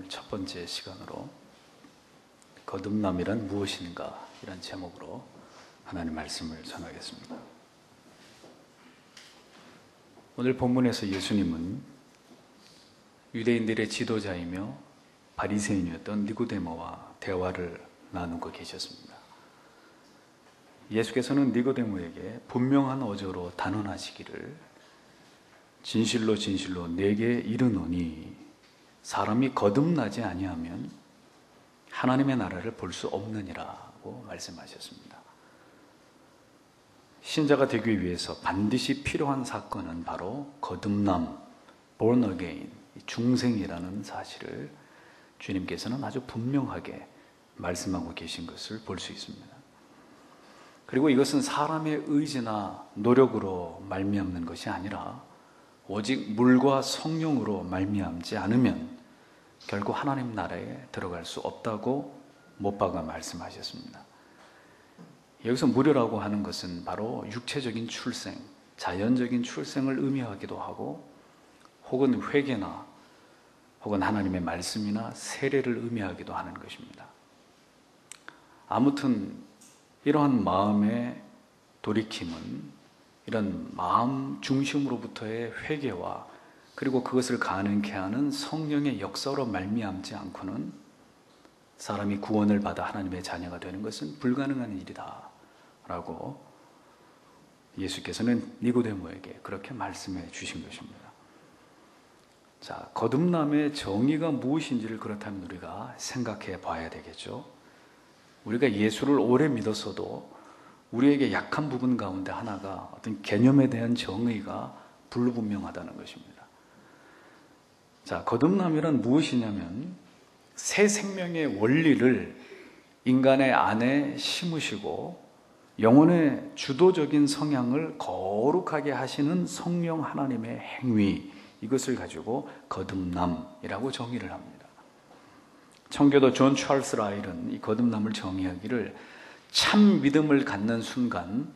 오늘 첫 번째 시간으로 거듭남이란 무엇인가 이런 제목으로 하나님의 말씀을 전하겠습니다. 오늘 본문에서 예수님은 유대인들의 지도자이며 바리새인이었던 니고데모와 대화를 나누고 계셨습니다. 예수께서는 니고데모에게 분명한 어조로 단언하시기를 진실로 진실로 내게 이르노니 사람이 거듭나지 아니하면 하나님의 나라를 볼 수 없느니라고 말씀하셨습니다. 신자가 되기 위해서 반드시 필요한 사건은 바로 거듭남, born again, 중생이라는 사실을 주님께서는 아주 분명하게 말씀하고 계신 것을 볼 수 있습니다. 그리고 이것은 사람의 의지나 노력으로 말미암는 것이 아니라 오직 물과 성령으로 말미암지 않으면 결국 하나님 나라에 들어갈 수 없다고 못 박아 말씀하셨습니다. 여기서 무료라고 하는 것은 바로 육체적인 출생, 자연적인 출생을 의미하기도 하고 혹은 회개나 혹은 하나님의 말씀이나 세례를 의미하기도 하는 것입니다. 아무튼 이러한 마음의 돌이킴은 이런 마음 중심으로부터의 회개와 그리고 그것을 가능케 하는 성령의 역사로 말미암지 않고는 사람이 구원을 받아 하나님의 자녀가 되는 것은 불가능한 일이다 라고 예수께서는 니고데모에게 그렇게 말씀해 주신 것입니다. 자, 거듭남의 정의가 무엇인지를 그렇다면 우리가 생각해 봐야 되겠죠. 우리가 예수를 오래 믿었어도 우리에게 약한 부분 가운데 하나가 어떤 개념에 대한 정의가 불분명하다는 것입니다. 자, 거듭남이란 무엇이냐면 새 생명의 원리를 인간의 안에 심으시고 영혼의 주도적인 성향을 거룩하게 하시는 성령 하나님의 행위, 이것을 가지고 거듭남이라고 정의를 합니다. 청교도 존 찰스 라일은 이 거듭남을 정의하기를 참 믿음을 갖는 순간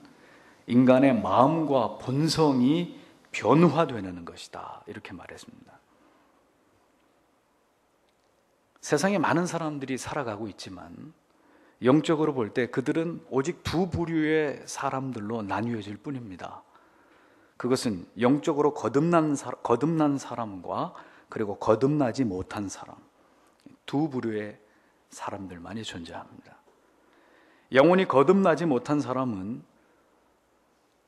인간의 마음과 본성이 변화되는 것이다 이렇게 말했습니다. 세상에 많은 사람들이 살아가고 있지만 영적으로 볼 때 그들은 오직 두 부류의 사람들로 나뉘어질 뿐입니다. 그것은 영적으로 거듭난 사람과 그리고 거듭나지 못한 사람, 두 부류의 사람들만이 존재합니다. 영혼이 거듭나지 못한 사람은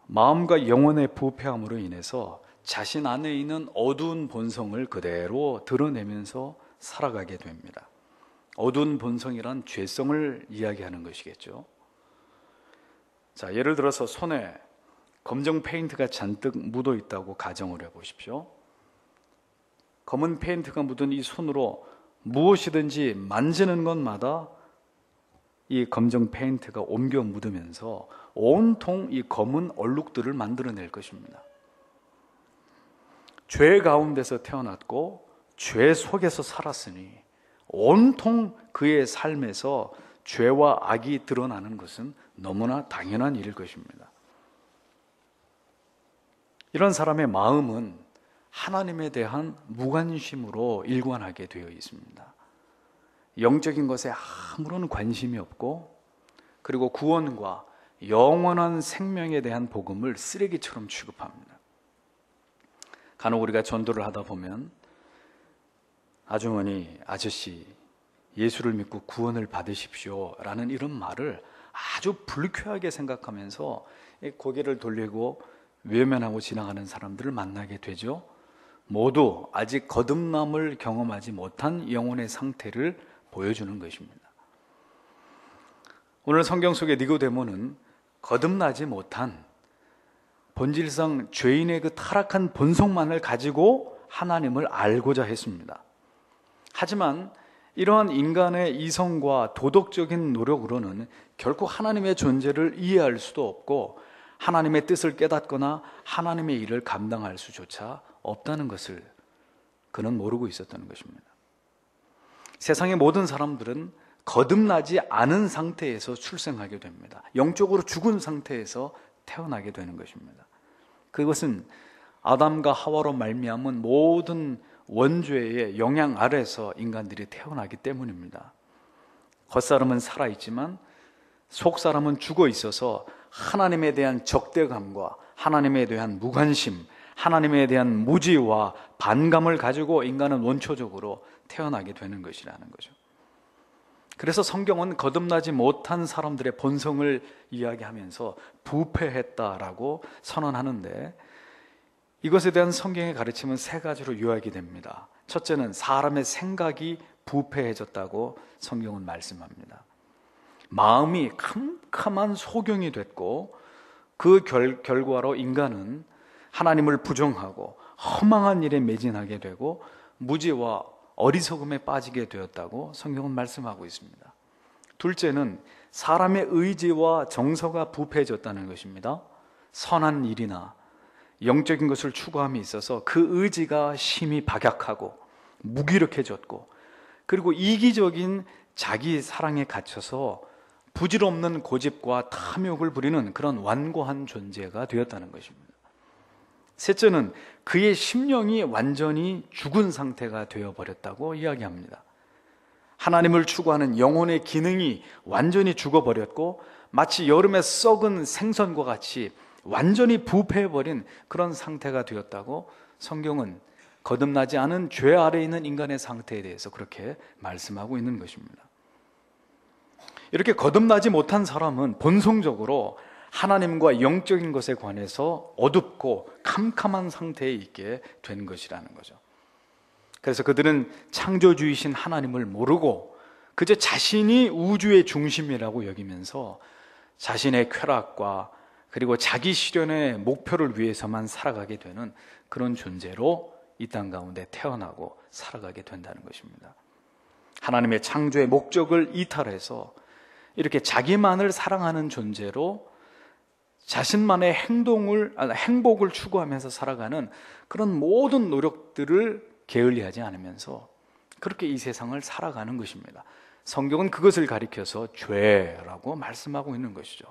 마음과 영혼의 부패함으로 인해서 자신 안에 있는 어두운 본성을 그대로 드러내면서 살아가게 됩니다. 어두운 본성이란 죄성을 이야기하는 것이겠죠. 자, 예를 들어서 손에 검정 페인트가 잔뜩 묻어 있다고 가정을 해보십시오. 검은 페인트가 묻은 이 손으로 무엇이든지 만지는 것마다 이 검정 페인트가 옮겨 묻으면서 온통 이 검은 얼룩들을 만들어낼 것입니다. 죄 가운데서 태어났고 죄 속에서 살았으니 온통 그의 삶에서 죄와 악이 드러나는 것은 너무나 당연한 일일 것입니다. 이런 사람의 마음은 하나님에 대한 무관심으로 일관하게 되어 있습니다. 영적인 것에 아무런 관심이 없고 그리고 구원과 영원한 생명에 대한 복음을 쓰레기처럼 취급합니다. 간혹 우리가 전도를 하다 보면 아주머니, 아저씨, 예수를 믿고 구원을 받으십시오 라는 이런 말을 아주 불쾌하게 생각하면서 고개를 돌리고 외면하고 지나가는 사람들을 만나게 되죠. 모두 아직 거듭남을 경험하지 못한 영혼의 상태를 보여주는 것입니다. 오늘 성경 속의 니고데모는 거듭나지 못한 본질상 죄인의 그 타락한 본성만을 가지고 하나님을 알고자 했습니다. 하지만 이러한 인간의 이성과 도덕적인 노력으로는 결코 하나님의 존재를 이해할 수도 없고 하나님의 뜻을 깨닫거나 하나님의 일을 감당할 수조차 없다는 것을 그는 모르고 있었다는 것입니다. 세상의 모든 사람들은 거듭나지 않은 상태에서 출생하게 됩니다. 영적으로 죽은 상태에서 태어나게 되는 것입니다. 그것은 아담과 하와로 말미암은 모든 원죄의 영향 아래서 인간들이 태어나기 때문입니다. 겉사람은 살아있지만 속사람은 죽어 있어서 하나님에 대한 적대감과 하나님에 대한 무관심, 하나님에 대한 무지와 반감을 가지고 인간은 원초적으로 태어나게 되는 것이라는 거죠. 그래서 성경은 거듭나지 못한 사람들의 본성을 이야기하면서 부패했다라고 선언하는데, 이것에 대한 성경의 가르침은 세 가지로 요약이 됩니다. 첫째는 사람의 생각이 부패해졌다고 성경은 말씀합니다. 마음이 캄캄한 소경이 됐고, 그 결과로 인간은 하나님을 부정하고 허망한 일에 매진하게 되고 무지와 어리석음에 빠지게 되었다고 성경은 말씀하고 있습니다. 둘째는 사람의 의지와 정서가 부패해졌다는 것입니다. 선한 일이나 영적인 것을 추구함에 있어서 그 의지가 심히 박약하고 무기력해졌고, 그리고 이기적인 자기 사랑에 갇혀서 부질없는 고집과 탐욕을 부리는 그런 완고한 존재가 되었다는 것입니다. 셋째는 그의 심령이 완전히 죽은 상태가 되어버렸다고 이야기합니다. 하나님을 추구하는 영혼의 기능이 완전히 죽어버렸고, 마치 여름에 썩은 생선과 같이 완전히 부패해버린 그런 상태가 되었다고 성경은 거듭나지 않은 죄 아래에 있는 인간의 상태에 대해서 그렇게 말씀하고 있는 것입니다. 이렇게 거듭나지 못한 사람은 본성적으로 하나님과 영적인 것에 관해서 어둡고 캄캄한 상태에 있게 된 것이라는 거죠. 그래서 그들은 창조주이신 하나님을 모르고 그저 자신이 우주의 중심이라고 여기면서 자신의 쾌락과 그리고 자기 실현의 목표를 위해서만 살아가게 되는 그런 존재로 이 땅 가운데 태어나고 살아가게 된다는 것입니다. 하나님의 창조의 목적을 이탈해서 이렇게 자기만을 사랑하는 존재로 자신만의 행복을 추구하면서 살아가는 그런 모든 노력들을 게을리하지 않으면서 그렇게 이 세상을 살아가는 것입니다. 성경은 그것을 가리켜서 죄라고 말씀하고 있는 것이죠.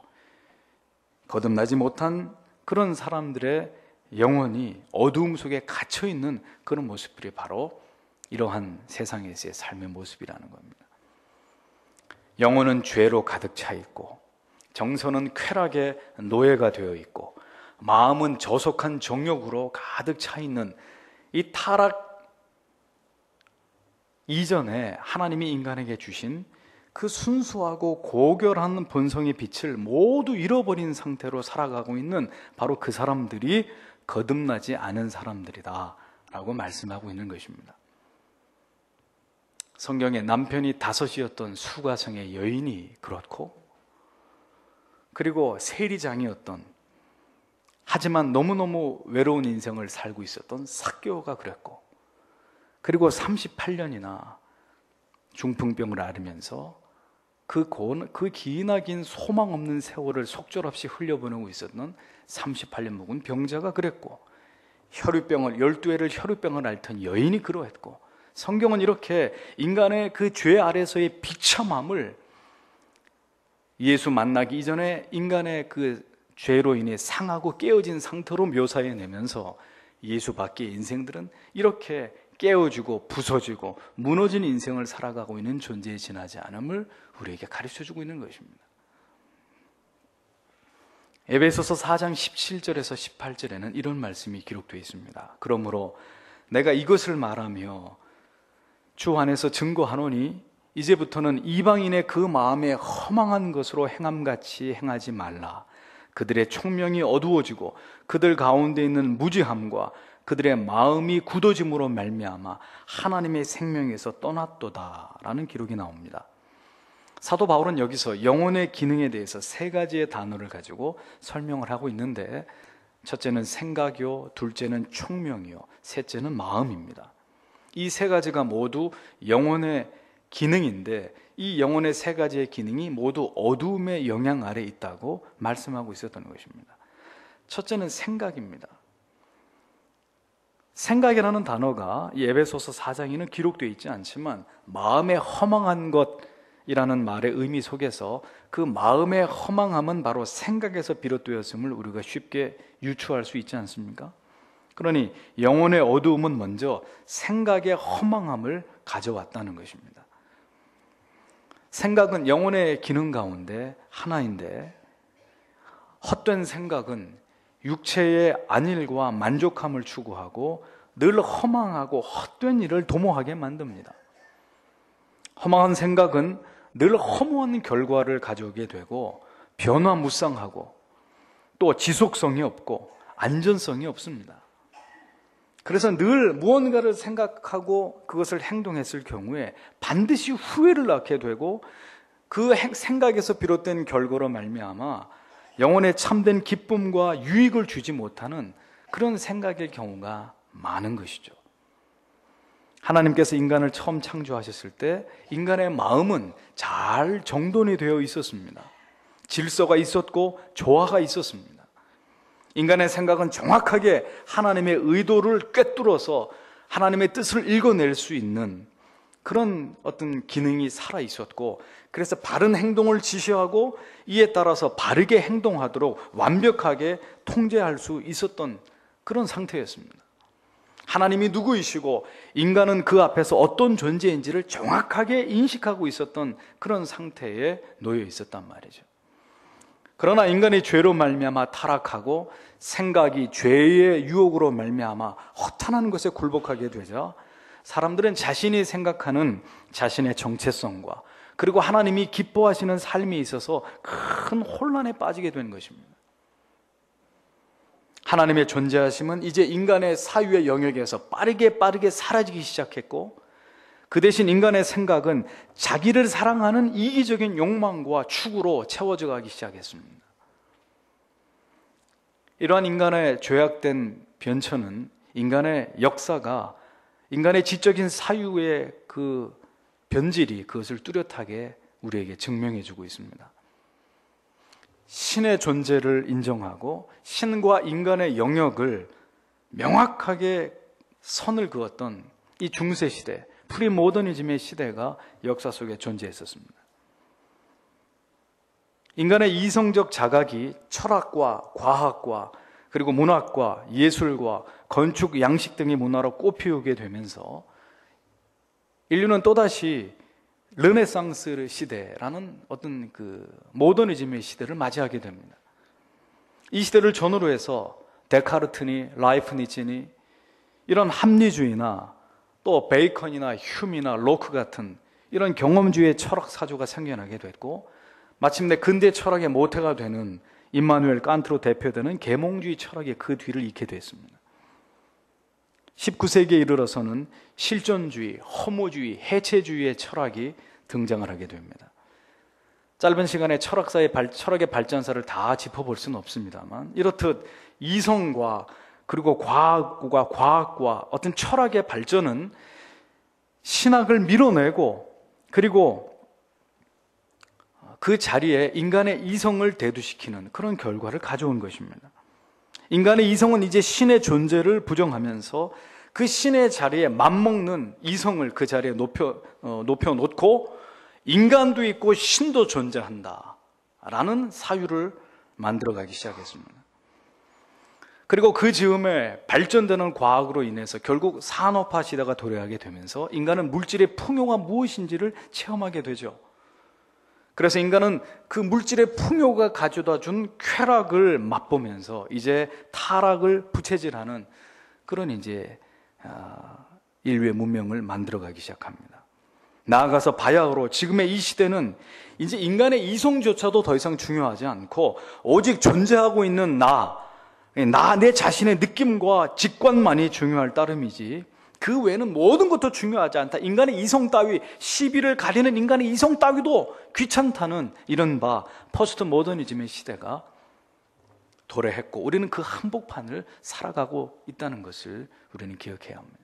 거듭나지 못한 그런 사람들의 영혼이 어두움 속에 갇혀 있는 그런 모습들이 바로 이러한 세상에서의 삶의 모습이라는 겁니다. 영혼은 죄로 가득 차 있고, 정서는 쾌락의 노예가 되어 있고, 마음은 저속한 정욕으로 가득 차 있는 이 타락 이전에 하나님이 인간에게 주신 그 순수하고 고결한 본성의 빛을 모두 잃어버린 상태로 살아가고 있는 바로 그 사람들이 거듭나지 않은 사람들이다 라고 말씀하고 있는 것입니다. 성경에 남편이 5이었던 수가성의 여인이 그렇고, 그리고 세리장이었던 하지만 너무너무 외로운 인생을 살고 있었던 삭개오가 그랬고, 그리고 38년이나 중풍병을 앓으면서 그 기나긴 소망 없는 세월을 속절없이 흘려보내고 있었던 38년 묵은 병자가 그랬고, 12회를 혈루병을 앓던 여인이 그러했고, 성경은 이렇게 인간의 그 죄 아래서의 비참함을 예수 만나기 이전에 인간의 그 죄로 인해 상하고 깨어진 상태로 묘사해내면서 예수 밖의 인생들은 이렇게 깨어지고 부서지고 무너진 인생을 살아가고 있는 존재에 지나지 않음을 우리에게 가르쳐주고 있는 것입니다. 에베소서 4장 17절에서 18절에는 이런 말씀이 기록되어 있습니다. 그러므로 내가 이것을 말하며 주 안에서 증거하노니 이제부터는 이방인의 그 마음에 허망한 것으로 행함같이 행하지 말라. 그들의 총명이 어두워지고 그들 가운데 있는 무지함과 그들의 마음이 굳어짐으로 말미암아 하나님의 생명에서 떠났도다 라는 기록이 나옵니다. 사도 바울은 여기서 영혼의 기능에 대해서 3가지의 단어를 가지고 설명을 하고 있는데, 첫째는 생각이요, 둘째는 총명이요, 셋째는 마음입니다. 이 3가지가 모두 영혼의 기능인데, 이 영혼의 3가지의 기능이 모두 어두움의 영향 아래 있다고 말씀하고 있었던 것입니다. 첫째는 생각입니다. 생각이라는 단어가 이 에베소서 4장에는 기록되어 있지 않지만, 마음의 허망한 것이라는 말의 의미 속에서 그 마음의 허망함은 바로 생각에서 비롯되었음을 우리가 쉽게 유추할 수 있지 않습니까? 그러니 영혼의 어두움은 먼저 생각의 허망함을 가져왔다는 것입니다. 생각은 영혼의 기능 가운데 하나인데, 헛된 생각은 육체의 안일과 만족함을 추구하고 늘 허망하고 헛된 일을 도모하게 만듭니다. 허망한 생각은 늘 허무한 결과를 가져오게 되고 변화무쌍하고 또 지속성이 없고 안전성이 없습니다. 그래서 늘 무언가를 생각하고 그것을 행동했을 경우에 반드시 후회를 낳게 되고 그 생각에서 비롯된 결과로 말미암아 영혼에 참된 기쁨과 유익을 주지 못하는 그런 생각의 경우가 많은 것이죠. 하나님께서 인간을 처음 창조하셨을 때 인간의 마음은 잘 정돈이 되어 있었습니다. 질서가 있었고 조화가 있었습니다. 인간의 생각은 정확하게 하나님의 의도를 꿰뚫어서 하나님의 뜻을 읽어낼 수 있는 그런 어떤 기능이 살아 있었고, 그래서 바른 행동을 지시하고 이에 따라서 바르게 행동하도록 완벽하게 통제할 수 있었던 그런 상태였습니다. 하나님이 누구이시고 인간은 그 앞에서 어떤 존재인지를 정확하게 인식하고 있었던 그런 상태에 놓여 있었단 말이죠. 그러나 인간이 죄로 말미암아 타락하고 생각이 죄의 유혹으로 말미암아 허탄한 것에 굴복하게 되자 사람들은 자신이 생각하는 자신의 정체성과 그리고 하나님이 기뻐하시는 삶에 있어서 큰 혼란에 빠지게 된 것입니다. 하나님의 존재하심은 이제 인간의 사유의 영역에서 빠르게 사라지기 시작했고, 그 대신 인간의 생각은 자기를 사랑하는 이기적인 욕망과 추구로 채워져 가기 시작했습니다. 이러한 인간의 죄악된 변천은 인간의 역사가 인간의 지적인 사유의 그 변질이 그것을 뚜렷하게 우리에게 증명해 주고 있습니다. 신의 존재를 인정하고 신과 인간의 영역을 명확하게 선을 그었던 이 중세시대, 프리모더니즘의 시대가 역사 속에 존재했었습니다. 인간의 이성적 자각이 철학과 과학과 그리고 문학과 예술과 건축, 양식 등의 문화로 꽃피우게 되면서 인류는 또다시 르네상스 시대라는 어떤 그 모더니즘의 시대를 맞이하게 됩니다. 이 시대를 전후로 해서 데카르트니 라이프니츠니 이런 합리주의나 또 베이컨이나 휴미나 로크 같은 이런 경험주의 철학 사조가 생겨나게 됐고, 마침내 근대 철학의 모태가 되는 임마누엘 칸트로 대표되는 계몽주의 철학의 그 뒤를 잇게 됐습니다. 19세기에 이르러서는 실존주의, 허무주의, 해체주의의 철학이 등장을 하게 됩니다. 짧은 시간에 철학의 발전사를 다 짚어볼 수는 없습니다만, 이렇듯 이성과 그리고 과학과 어떤 철학의 발전은 신학을 밀어내고 그리고 그 자리에 인간의 이성을 대두시키는 그런 결과를 가져온 것입니다. 인간의 이성은 이제 신의 존재를 부정하면서 그 신의 자리에 맞먹는 이성을 그 자리에 높여놓고 인간도 있고 신도 존재한다 라는 사유를 만들어가기 시작했습니다. 그리고 그 즈음에 발전되는 과학으로 인해서 결국 산업화 시대가 도래하게 되면서 인간은 물질의 풍요가 무엇인지를 체험하게 되죠. 그래서 인간은 그 물질의 풍요가 가져다 준 쾌락을 맛보면서 이제 타락을 부채질하는 그런 이제 인류의 문명을 만들어가기 시작합니다. 나아가서 바야흐로 지금의 이 시대는 이제 인간의 이성조차도 더 이상 중요하지 않고 오직 존재하고 있는 내 자신의 느낌과 직관만이 중요할 따름이지 그 외에는 모든 것도 중요하지 않다. 인간의 이성 따위, 시비를 가리는 인간의 이성 따위도 귀찮다는 이른바 포스트 모더니즘의 시대가 도래했고, 우리는 그 한복판을 살아가고 있다는 것을 우리는 기억해야 합니다.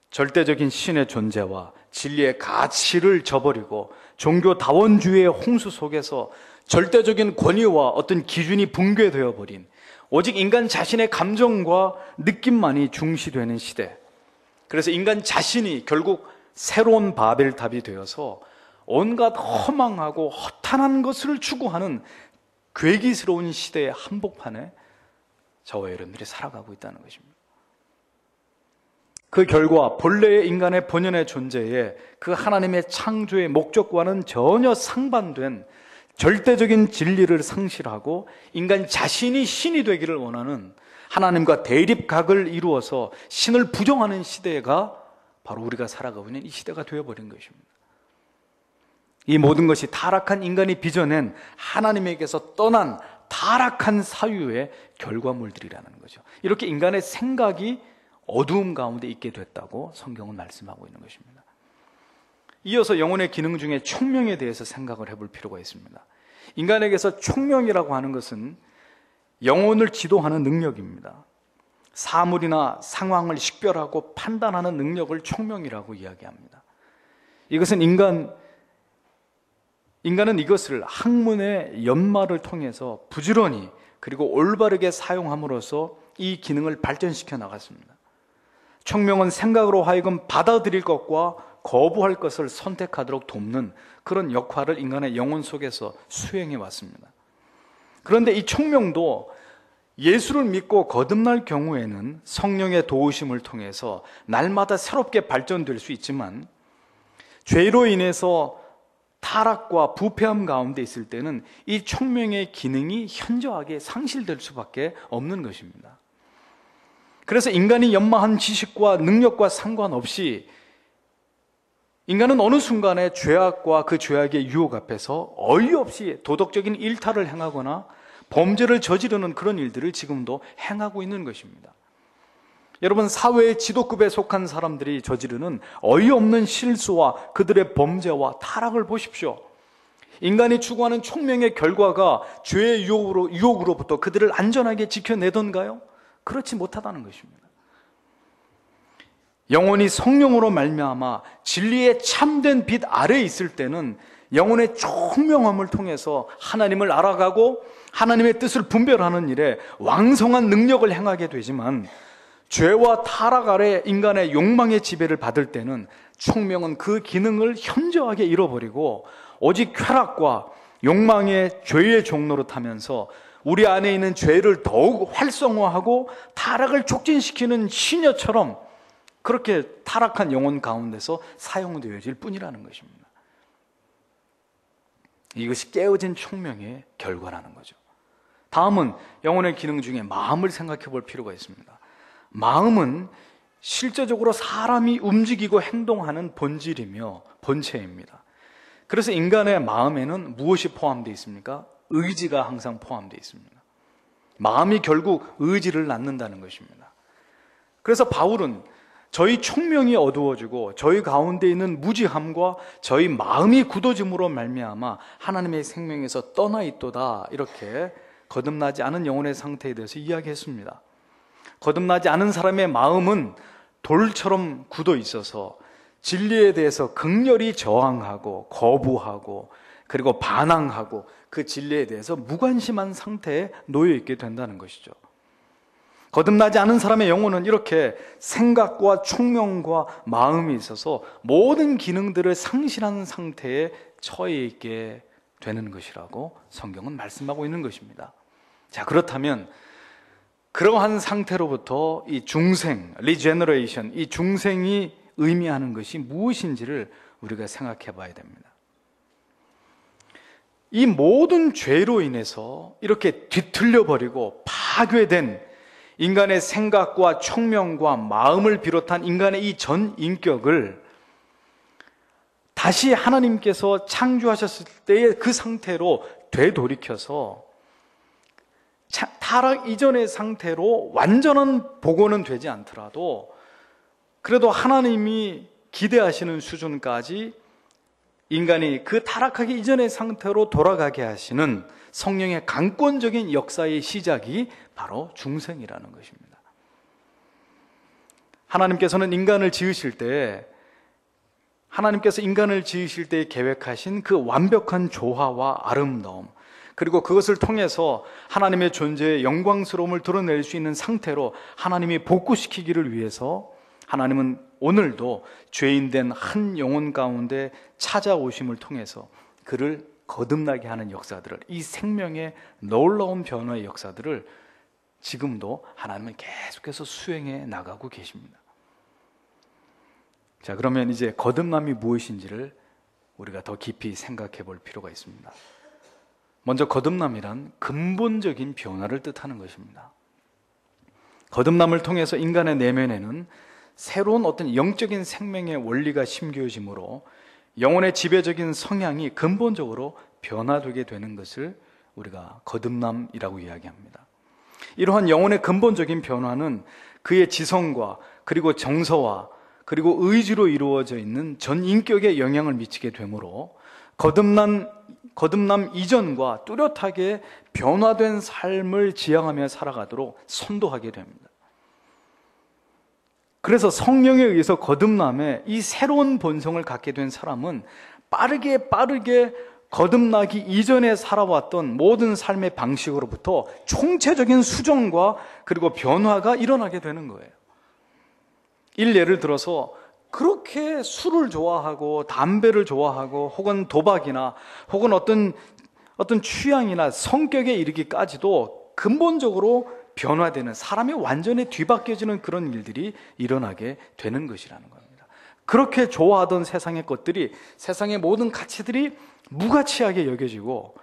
절대적인 신의 존재와 진리의 가치를 저버리고 종교다원주의의 홍수 속에서 절대적인 권위와 어떤 기준이 붕괴되어 버린, 오직 인간 자신의 감정과 느낌만이 중시되는 시대. 그래서 인간 자신이 결국 새로운 바벨탑이 되어서 온갖 허망하고 허탄한 것을 추구하는 괴기스러운 시대의 한복판에 저와 여러분들이 살아가고 있다는 것입니다. 그 결과 본래의 인간의 본연의 존재에 그 하나님의 창조의 목적과는 전혀 상반된 절대적인 진리를 상실하고 인간 자신이 신이 되기를 원하는 하나님과 대립각을 이루어서 신을 부정하는 시대가 바로 우리가 살아가고 있는 이 시대가 되어버린 것입니다. 이 모든 것이 타락한 인간이 빚어낸 하나님에게서 떠난 타락한 사유의 결과물들이라는 거죠. 이렇게 인간의 생각이 어두움 가운데 있게 됐다고 성경은 말씀하고 있는 것입니다. 이어서 영혼의 기능 중에 총명에 대해서 생각을 해볼 필요가 있습니다. 인간에게서 총명이라고 하는 것은 영혼을 지도하는 능력입니다. 사물이나 상황을 식별하고 판단하는 능력을 총명이라고 이야기합니다. 이것은 인간은 이것을 학문의 연마를 통해서 부지런히 그리고 올바르게 사용함으로써 이 기능을 발전시켜 나갔습니다. 총명은 생각으로 하여금 받아들일 것과 거부할 것을 선택하도록 돕는 그런 역할을 인간의 영혼 속에서 수행해 왔습니다. 그런데 이 총명도 예수를 믿고 거듭날 경우에는 성령의 도우심을 통해서 날마다 새롭게 발전될 수 있지만 죄로 인해서 타락과 부패함 가운데 있을 때는 이 총명의 기능이 현저하게 상실될 수밖에 없는 것입니다. 그래서 인간이 연마한 지식과 능력과 상관없이 인간은 어느 순간에 죄악과 그 죄악의 유혹 앞에서 어이없이 도덕적인 일탈을 행하거나 범죄를 저지르는 그런 일들을 지금도 행하고 있는 것입니다. 여러분, 사회의 지도급에 속한 사람들이 저지르는 어이없는 실수와 그들의 범죄와 타락을 보십시오. 인간이 추구하는 총명의 결과가 죄의 유혹으로부터 그들을 안전하게 지켜내던가요? 그렇지 못하다는 것입니다. 영혼이 성령으로 말미암아 진리의 참된 빛 아래에 있을 때는 영혼의 총명함을 통해서 하나님을 알아가고 하나님의 뜻을 분별하는 일에 왕성한 능력을 행하게 되지만 죄와 타락 아래 인간의 욕망의 지배를 받을 때는 총명은 그 기능을 현저하게 잃어버리고 오직 쾌락과 욕망의 죄의 종로로 타면서 우리 안에 있는 죄를 더욱 활성화하고 타락을 촉진시키는 시녀처럼 그렇게 타락한 영혼 가운데서 사용되어질 뿐이라는 것입니다. 이것이 깨어진 총명의 결과라는 거죠. 다음은 영혼의 기능 중에 마음을 생각해 볼 필요가 있습니다. 마음은 실제적으로 사람이 움직이고 행동하는 본질이며 본체입니다. 그래서 인간의 마음에는 무엇이 포함되어 있습니까? 의지가 항상 포함되어 있습니다. 마음이 결국 의지를 낳는다는 것입니다. 그래서 바울은 저희 총명이 어두워지고 저희 가운데 있는 무지함과 저희 마음이 굳어짐으로 말미암아 하나님의 생명에서 떠나 있도다, 이렇게 거듭나지 않은 영혼의 상태에 대해서 이야기했습니다. 거듭나지 않은 사람의 마음은 돌처럼 굳어 있어서 진리에 대해서 극렬히 저항하고 거부하고 그리고 반항하고 그 진리에 대해서 무관심한 상태에 놓여 있게 된다는 것이죠. 거듭나지 않은 사람의 영혼은 이렇게 생각과 총명과 마음이 있어서 모든 기능들을 상실한 상태에 처해 있게 되는 것이라고 성경은 말씀하고 있는 것입니다. 자, 그렇다면 그러한 상태로부터 이 중생, 리제너레이션, 이 중생이 의미하는 것이 무엇인지를 우리가 생각해 봐야 됩니다. 이 모든 죄로 인해서 이렇게 뒤틀려버리고 파괴된 인간의 생각과 총명과 마음을 비롯한 인간의 이 전 인격을 다시 하나님께서 창조하셨을 때의 그 상태로 되돌이켜서 타락 이전의 상태로 완전한 복원은 되지 않더라도 그래도 하나님이 기대하시는 수준까지 인간이 그 타락하기 이전의 상태로 돌아가게 하시는 성령의 강권적인 역사의 시작이 바로 중생이라는 것입니다. 하나님께서는 인간을 지으실 때 계획하신 그 완벽한 조화와 아름다움, 그리고 그것을 통해서 하나님의 존재의 영광스러움을 드러낼 수 있는 상태로 하나님이 복구시키기를 위해서 하나님은 오늘도 죄인된 한 영혼 가운데 찾아오심을 통해서 그를 거듭나게 하는 역사들을, 이 생명의 놀라운 변화의 역사들을 지금도 하나님은 계속해서 수행해 나가고 계십니다. 자, 그러면 이제 거듭남이 무엇인지를 우리가 더 깊이 생각해 볼 필요가 있습니다. 먼저 거듭남이란 근본적인 변화를 뜻하는 것입니다. 거듭남을 통해서 인간의 내면에는 새로운 어떤 영적인 생명의 원리가 심겨지므로 영혼의 지배적인 성향이 근본적으로 변화되게 되는 것을 우리가 거듭남이라고 이야기합니다. 이러한 영혼의 근본적인 변화는 그의 지성과 그리고 정서와 그리고 의지로 이루어져 있는 전 인격에 영향을 미치게 되므로 거듭남 이전과 뚜렷하게 변화된 삶을 지향하며 살아가도록 선도하게 됩니다. 그래서 성령에 의해서 거듭남에 이 새로운 본성을 갖게 된 사람은 빠르게 거듭나기 이전에 살아왔던 모든 삶의 방식으로부터 총체적인 수정과 그리고 변화가 일어나게 되는 거예요. 예를 들어서 그렇게 술을 좋아하고 담배를 좋아하고 혹은 도박이나 혹은 어떤 취향이나 성격에 이르기까지도 근본적으로 변화되는, 사람이 완전히 뒤바뀌어지는 그런 일들이 일어나게 되는 것이라는 겁니다. 그렇게 좋아하던 세상의 것들이, 세상의 모든 가치들이 무가치하게 여겨지고,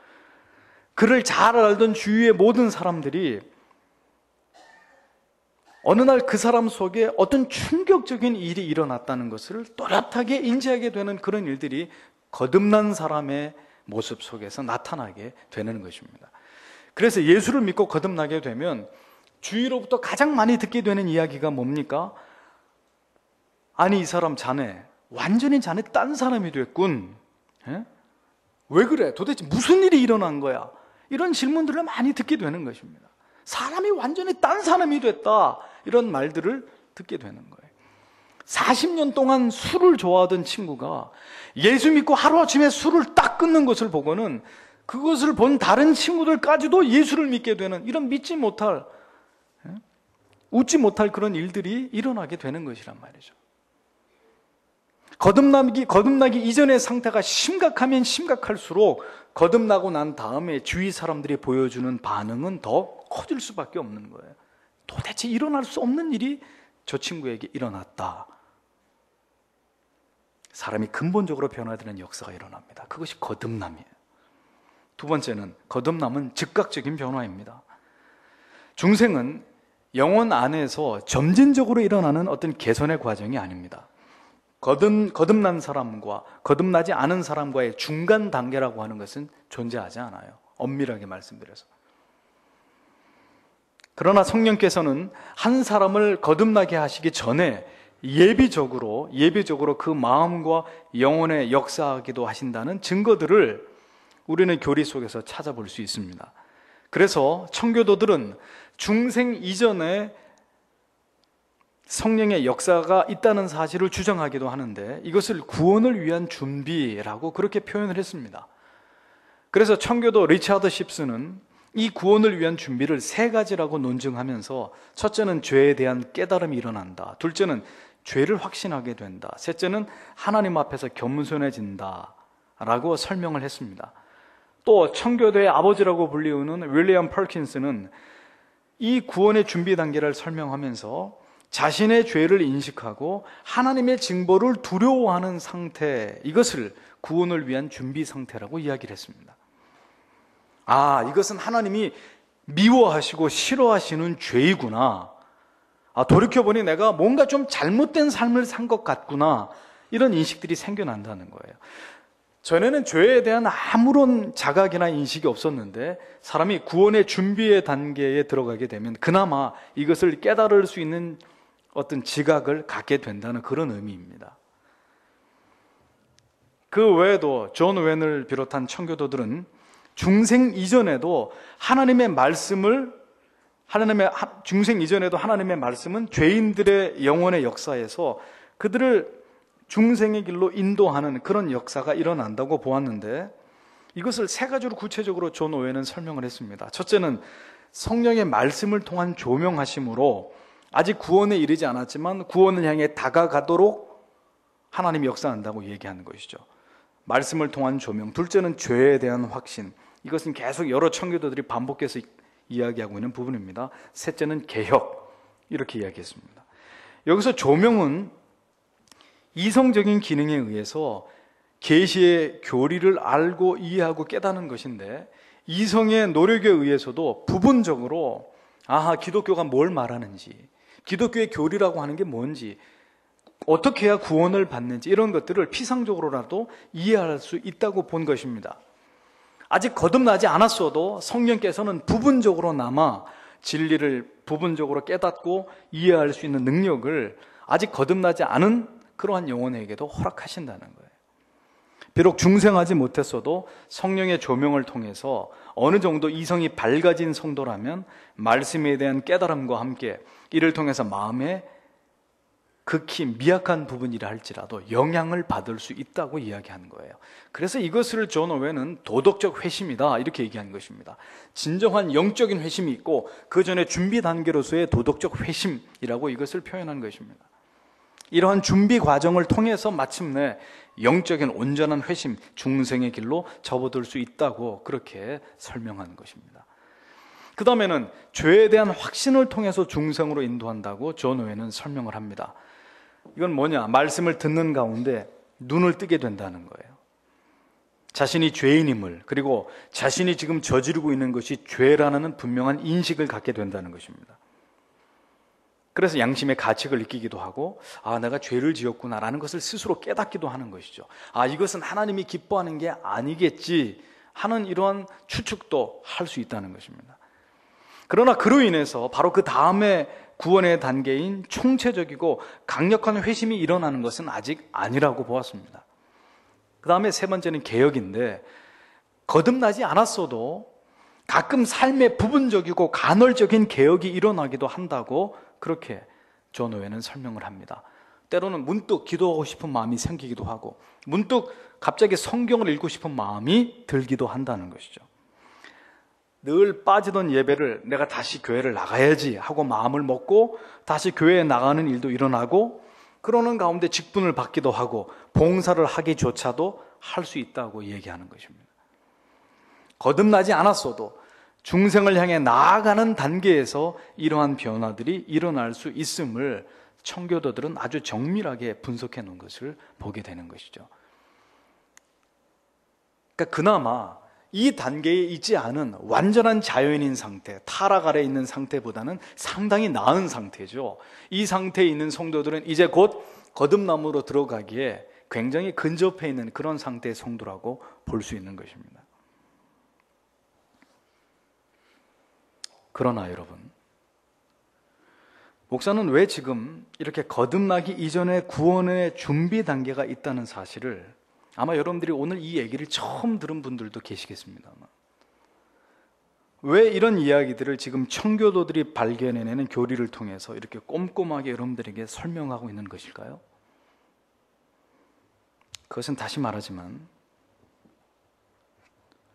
그를 잘 알던 주위의 모든 사람들이 어느 날 그 사람 속에 어떤 충격적인 일이 일어났다는 것을 또렷하게 인지하게 되는 그런 일들이 거듭난 사람의 모습 속에서 나타나게 되는 것입니다. 그래서 예수를 믿고 거듭나게 되면 주위로부터 가장 많이 듣게 되는 이야기가 뭡니까? 아니, 이 사람 자네, 완전히 자네 딴 사람이 됐군. 왜 그래? 도대체 무슨 일이 일어난 거야? 이런 질문들을 많이 듣게 되는 것입니다. 사람이 완전히 딴 사람이 됐다, 이런 말들을 듣게 되는 거예요. 40년 동안 술을 좋아하던 친구가 예수 믿고 하루아침에 술을 딱 끊는 것을 보고는 그것을 본 다른 친구들까지도 예수를 믿게 되는, 이런 믿지 못할, 웃지 못할 그런 일들이 일어나게 되는 것이란 말이죠. 거듭나기 이전의 상태가 심각하면 심각할수록 거듭나고 난 다음에 주위 사람들이 보여주는 반응은 더 커질 수밖에 없는 거예요. 도대체 일어날 수 없는 일이 저 친구에게 일어났다. 사람이 근본적으로 변화되는 역사가 일어납니다. 그것이 거듭남이에요. 두 번째는, 거듭남은 즉각적인 변화입니다. 중생은 영혼 안에서 점진적으로 일어나는 어떤 개선의 과정이 아닙니다. 거듭난 사람과 거듭나지 않은 사람과의 중간 단계라고 하는 것은 존재하지 않아요. 엄밀하게 말씀드려서. 그러나 성령께서는 한 사람을 거듭나게 하시기 전에 예비적으로 그 마음과 영혼에 역사하기도 하신다는 증거들을 우리는 교리 속에서 찾아볼 수 있습니다. 그래서 청교도들은 중생 이전에 성령의 역사가 있다는 사실을 주장하기도 하는데, 이것을 구원을 위한 준비라고 그렇게 표현을 했습니다. 그래서 청교도 리차드 십스는 이 구원을 위한 준비를 세 가지라고 논증하면서, 첫째는 죄에 대한 깨달음이 일어난다, 둘째는 죄를 확신하게 된다, 셋째는 하나님 앞에서 겸손해진다 라고 설명을 했습니다. 또 청교도의 아버지라고 불리우는 윌리엄 퍼킨스는 이 구원의 준비 단계를 설명하면서 자신의 죄를 인식하고 하나님의 징벌을 두려워하는 상태, 이것을 구원을 위한 준비 상태라고 이야기를 했습니다. 이것은 하나님이 미워하시고 싫어하시는 죄이구나. 돌이켜보니 내가 뭔가 좀 잘못된 삶을 산 것 같구나. 이런 인식들이 생겨난다는 거예요. 전에는 죄에 대한 아무런 자각이나 인식이 없었는데, 사람이 구원의 준비의 단계에 들어가게 되면 그나마 이것을 깨달을 수 있는 어떤 지각을 갖게 된다는 그런 의미입니다. 그 외에도 존 웬을 비롯한 청교도들은 중생 이전에도 하나님의 말씀은 죄인들의 영혼의 역사에서 그들을 중생의 길로 인도하는 그런 역사가 일어난다고 보았는데, 이것을 세 가지로 구체적으로 존 오웬은 설명을 했습니다. 첫째는 성령의 말씀을 통한 조명하심으로 아직 구원에 이르지 않았지만 구원을 향해 다가가도록 하나님이 역사한다고 얘기하는 것이죠. 말씀을 통한 조명. 둘째는 죄에 대한 확신. 이것은 계속 여러 청교도들이 반복해서 이야기하고 있는 부분입니다. 셋째는 개혁, 이렇게 이야기했습니다. 여기서 조명은 이성적인 기능에 의해서 계시의 교리를 알고 이해하고 깨닫는 것인데, 이성의 노력에 의해서도 부분적으로 기독교가 뭘 말하는지, 기독교의 교리라고 하는 게 뭔지, 어떻게 해야 구원을 받는지, 이런 것들을 피상적으로라도 이해할 수 있다고 본 것입니다. 아직 거듭나지 않았어도 성령께서는 부분적으로나마 진리를 부분적으로 깨닫고 이해할 수 있는 능력을 아직 거듭나지 않은 그러한 영혼에게도 허락하신다는 거예요. 비록 중생하지 못했어도 성령의 조명을 통해서 어느 정도 이성이 밝아진 성도라면 말씀에 대한 깨달음과 함께 이를 통해서 마음에 극히 미약한 부분이라 할지라도 영향을 받을 수 있다고 이야기하는 거예요. 그래서 이것을 존 오웬은 도덕적 회심이다, 이렇게 얘기하는 것입니다. 진정한 영적인 회심이 있고 그 전에 준비 단계로서의 도덕적 회심이라고 이것을 표현한 것입니다. 이러한 준비 과정을 통해서 마침내 영적인 온전한 회심, 중생의 길로 접어들 수 있다고 그렇게 설명하는 것입니다. 그 다음에는 죄에 대한 확신을 통해서 중생으로 인도한다고 존 오웬은 설명을 합니다. 이건 뭐냐? 말씀을 듣는 가운데 눈을 뜨게 된다는 거예요. 자신이 죄인임을, 그리고 자신이 지금 저지르고 있는 것이 죄라는 분명한 인식을 갖게 된다는 것입니다. 그래서 양심의 가책을 느끼기도 하고, 내가 죄를 지었구나라는 것을 스스로 깨닫기도 하는 것이죠. 이것은 하나님이 기뻐하는 게 아니겠지 하는 이러한 추측도 할 수 있다는 것입니다. 그러나 그로 인해서 바로 그 다음에 구원의 단계인 총체적이고 강력한 회심이 일어나는 것은 아직 아니라고 보았습니다. 그 다음에 세 번째는 개혁인데, 거듭나지 않았어도 가끔 삶의 부분적이고 간헐적인 개혁이 일어나기도 한다고 그렇게 존 오웬은 설명을 합니다. 때로는 문득 기도하고 싶은 마음이 생기기도 하고, 문득 갑자기 성경을 읽고 싶은 마음이 들기도 한다는 것이죠. 늘 빠지던 예배를 내가 다시 교회를 나가야지 하고 마음을 먹고 다시 교회에 나가는 일도 일어나고, 그러는 가운데 직분을 받기도 하고 봉사를 하기조차도 할 수 있다고 얘기하는 것입니다. 거듭나지 않았어도 중생을 향해 나아가는 단계에서 이러한 변화들이 일어날 수 있음을 청교도들은 아주 정밀하게 분석해 놓은 것을 보게 되는 것이죠. 그러니까 그나마 이 단계에 있지 않은 완전한 자연인 상태, 타락 아래 있는 상태보다는 상당히 나은 상태죠. 이 상태에 있는 성도들은 이제 곧 거듭남으로 들어가기에 굉장히 근접해 있는 그런 상태의 성도라고 볼 수 있는 것입니다. 그러나 여러분, 목사는 왜 지금 이렇게 거듭나기 이전에 구원의 준비 단계가 있다는 사실을, 아마 여러분들이 오늘 이 얘기를 처음 들은 분들도 계시겠습니다만, 왜 이런 이야기들을 지금 청교도들이 발견해내는 교리를 통해서 이렇게 꼼꼼하게 여러분들에게 설명하고 있는 것일까요? 그것은 다시 말하지만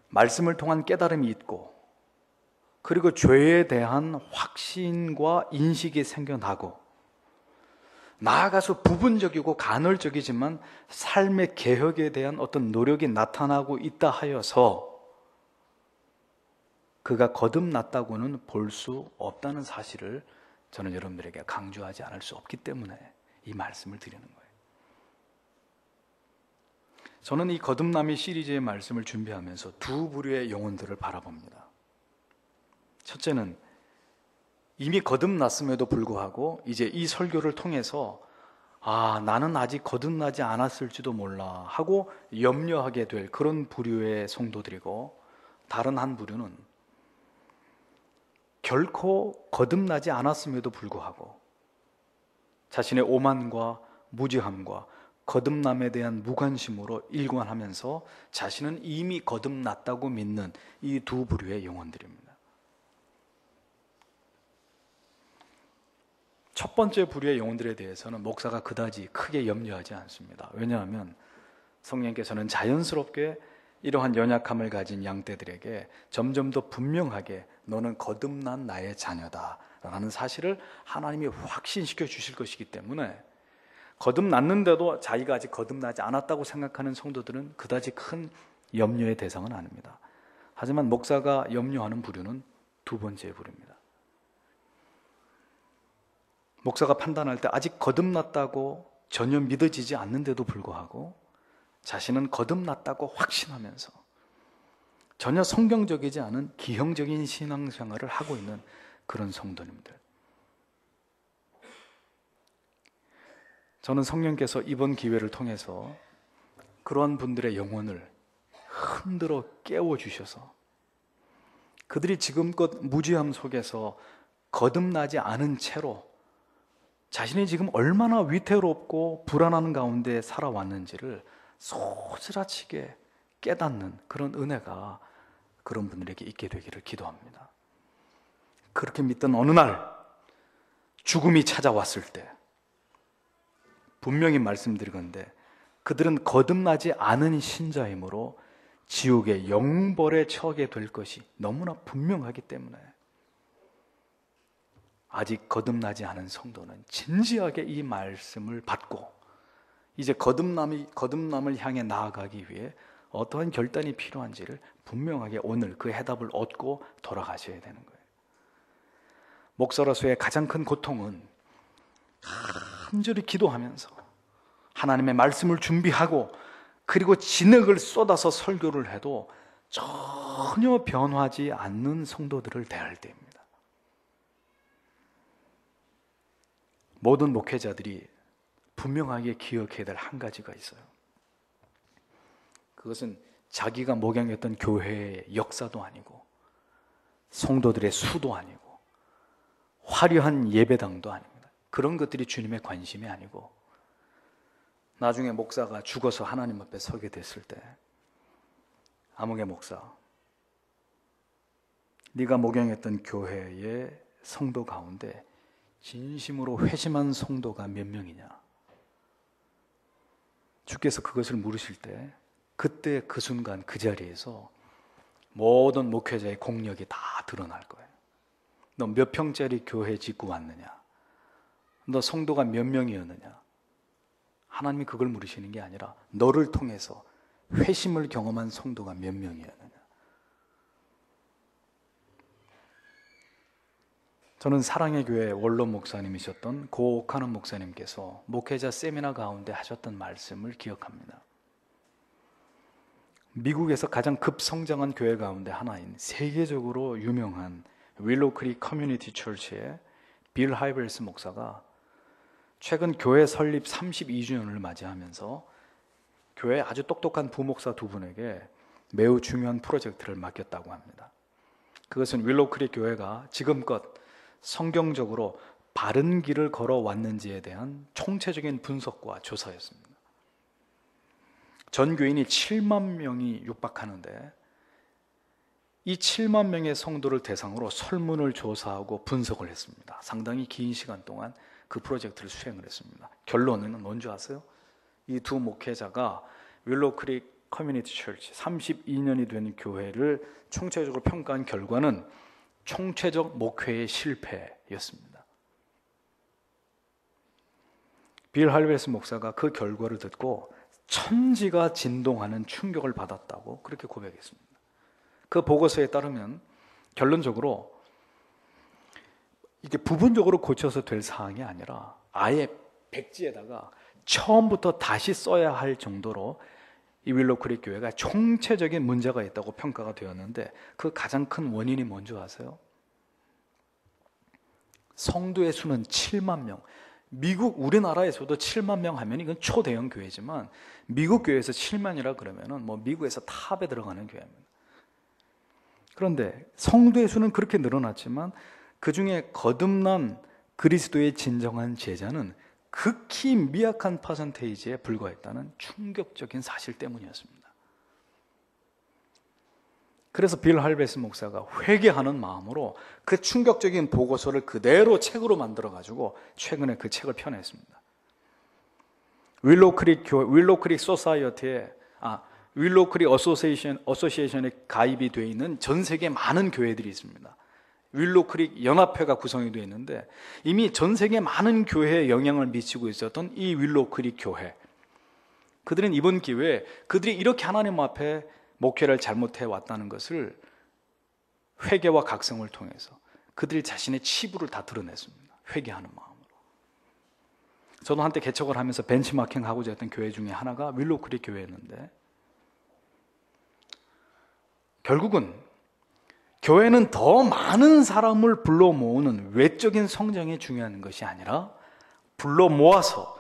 말씀을 통한 깨달음이 있고, 그리고 죄에 대한 확신과 인식이 생겨나고, 나아가서 부분적이고 간헐적이지만 삶의 개혁에 대한 어떤 노력이 나타나고 있다 하여서 그가 거듭났다고는 볼 수 없다는 사실을 저는 여러분들에게 강조하지 않을 수 없기 때문에 이 말씀을 드리는 거예요. 저는 이 거듭남의 시리즈의 말씀을 준비하면서 두 부류의 영혼들을 바라봅니다. 첫째는 이미 거듭났음에도 불구하고 이제 이 설교를 통해서 나는 아직 거듭나지 않았을지도 몰라 하고 염려하게 될 그런 부류의 성도들이고, 다른 한 부류는 결코 거듭나지 않았음에도 불구하고 자신의 오만과 무지함과 거듭남에 대한 무관심으로 일관하면서 자신은 이미 거듭났다고 믿는 이 두 부류의 영혼들입니다. 첫 번째 부류의 영혼들에 대해서는 목사가 그다지 크게 염려하지 않습니다. 왜냐하면 성령께서는 자연스럽게 이러한 연약함을 가진 양떼들에게 점점 더 분명하게 너는 거듭난 나의 자녀다 라는 사실을 하나님이 확신시켜 주실 것이기 때문에, 거듭났는데도 자기가 아직 거듭나지 않았다고 생각하는 성도들은 그다지 큰 염려의 대상은 아닙니다. 하지만 목사가 염려하는 부류는 두 번째 부릅니다. 목사가 판단할 때 아직 거듭났다고 전혀 믿어지지 않는데도 불구하고 자신은 거듭났다고 확신하면서 전혀 성경적이지 않은 기형적인 신앙생활을 하고 있는 그런 성도님들. 저는 성령께서 이번 기회를 통해서 그러한 분들의 영혼을 흔들어 깨워주셔서 그들이 지금껏 무지함 속에서 거듭나지 않은 채로 자신이 지금 얼마나 위태롭고 불안한 가운데 살아왔는지를 소스라치게 깨닫는 그런 은혜가 그런 분들에게 있게 되기를 기도합니다. 그렇게 믿던 어느 날 죽음이 찾아왔을 때 분명히 말씀드리건대 그들은 거듭나지 않은 신자이므로 지옥의 영벌에 처하게 될 것이 너무나 분명하기 때문에 아직 거듭나지 않은 성도는 진지하게 이 말씀을 받고 이제 거듭남을 향해 나아가기 위해 어떠한 결단이 필요한지를 분명하게 오늘 그 해답을 얻고 돌아가셔야 되는 거예요. 목사로서의 가장 큰 고통은 간절히 기도하면서 하나님의 말씀을 준비하고 그리고 진흙을 쏟아서 설교를 해도 전혀 변하지 않는 성도들을 대할 때입니다. 모든 목회자들이 분명하게 기억해야 될 한 가지가 있어요. 그것은 자기가 목양했던 교회의 역사도 아니고 성도들의 수도 아니고 화려한 예배당도 아닙니다. 그런 것들이 주님의 관심이 아니고 나중에 목사가 죽어서 하나님 앞에 서게 됐을 때 아무개 목사, 네가 목양했던 교회의 성도 가운데 진심으로 회심한 성도가 몇 명이냐? 주께서 그것을 물으실 때 그때 그 순간 그 자리에서 모든 목회자의 공력이 다 드러날 거예요. 너 몇 평짜리 교회 짓고 왔느냐? 너 성도가 몇 명이었느냐? 하나님이 그걸 물으시는 게 아니라 너를 통해서 회심을 경험한 성도가 몇 명이었느냐? 저는 사랑의 교회 원로 목사님이셨던 고옥하는 목사님께서 목회자 세미나 가운데 하셨던 말씀을 기억합니다. 미국에서 가장 급성장한 교회 가운데 하나인 세계적으로 유명한 윌로우 크릭 커뮤니티 처치의 빌 하이벨스 목사가 최근 교회 설립 32주년을 맞이하면서 교회 아주 똑똑한 부목사 두 분에게 매우 중요한 프로젝트를 맡겼다고 합니다. 그것은 윌로우 크릭 교회가 지금껏 성경적으로 바른 길을 걸어왔는지에 대한 총체적인 분석과 조사였습니다. 전 교인이 7만 명이 육박하는데 이 7만 명의 성도를 대상으로 설문을 조사하고 분석을 했습니다. 상당히 긴 시간 동안 그 프로젝트를 수행을 했습니다. 결론은 뭔지 아세요? 이 두 목회자가 윌로우 크릭 커뮤니티 처치 32년이 된 교회를 총체적으로 평가한 결과는 총체적 목회의 실패였습니다. 빌 할베스 목사가 그 결과를 듣고 천지가 진동하는 충격을 받았다고 그렇게 고백했습니다. 그 보고서에 따르면 결론적으로 이게 부분적으로 고쳐서 될 사항이 아니라 아예 백지에다가 처음부터 다시 써야 할 정도로 이 윌로우 크릭 교회가 총체적인 문제가 있다고 평가가 되었는데 그 가장 큰 원인이 뭔지 아세요? 성도의 수는 7만 명. 미국 우리나라에서도 7만 명 하면 이건 초대형 교회지만 미국 교회에서 7만이라 그러면은 뭐 미국에서 탑에 들어가는 교회입니다. 그런데 성도의 수는 그렇게 늘어났지만 그 중에 거듭난 그리스도의 진정한 제자는 극히 미약한 퍼센테이지에 불과했다는 충격적인 사실 때문이었습니다. 그래서 빌 할베스 목사가 회개하는 마음으로 그 충격적인 보고서를 그대로 책으로 만들어가지고 최근에 그 책을 펴냈습니다. 윌로우 크릭 소사이어티에 윌로우 크릭 어소시에이션에 가입이 되어 있는 전 세계 많은 교회들이 있습니다. 윌로우 크릭 연합회가 구성이 되어 있는데 이미 전 세계 많은 교회에 영향을 미치고 있었던 이 윌로우 크릭 교회, 그들은 이번 기회에 그들이 이렇게 하나님 앞에 목회를 잘못해 왔다는 것을 회개와 각성을 통해서 그들이 자신의 치부를 다 드러냈습니다. 회개하는 마음으로. 저도 한때 개척을 하면서 벤치마킹 하고자 했던 교회 중에 하나가 윌로우크릭 교회였는데, 결국은 교회는 더 많은 사람을 불러 모으는 외적인 성장이 중요한 것이 아니라 불러 모아서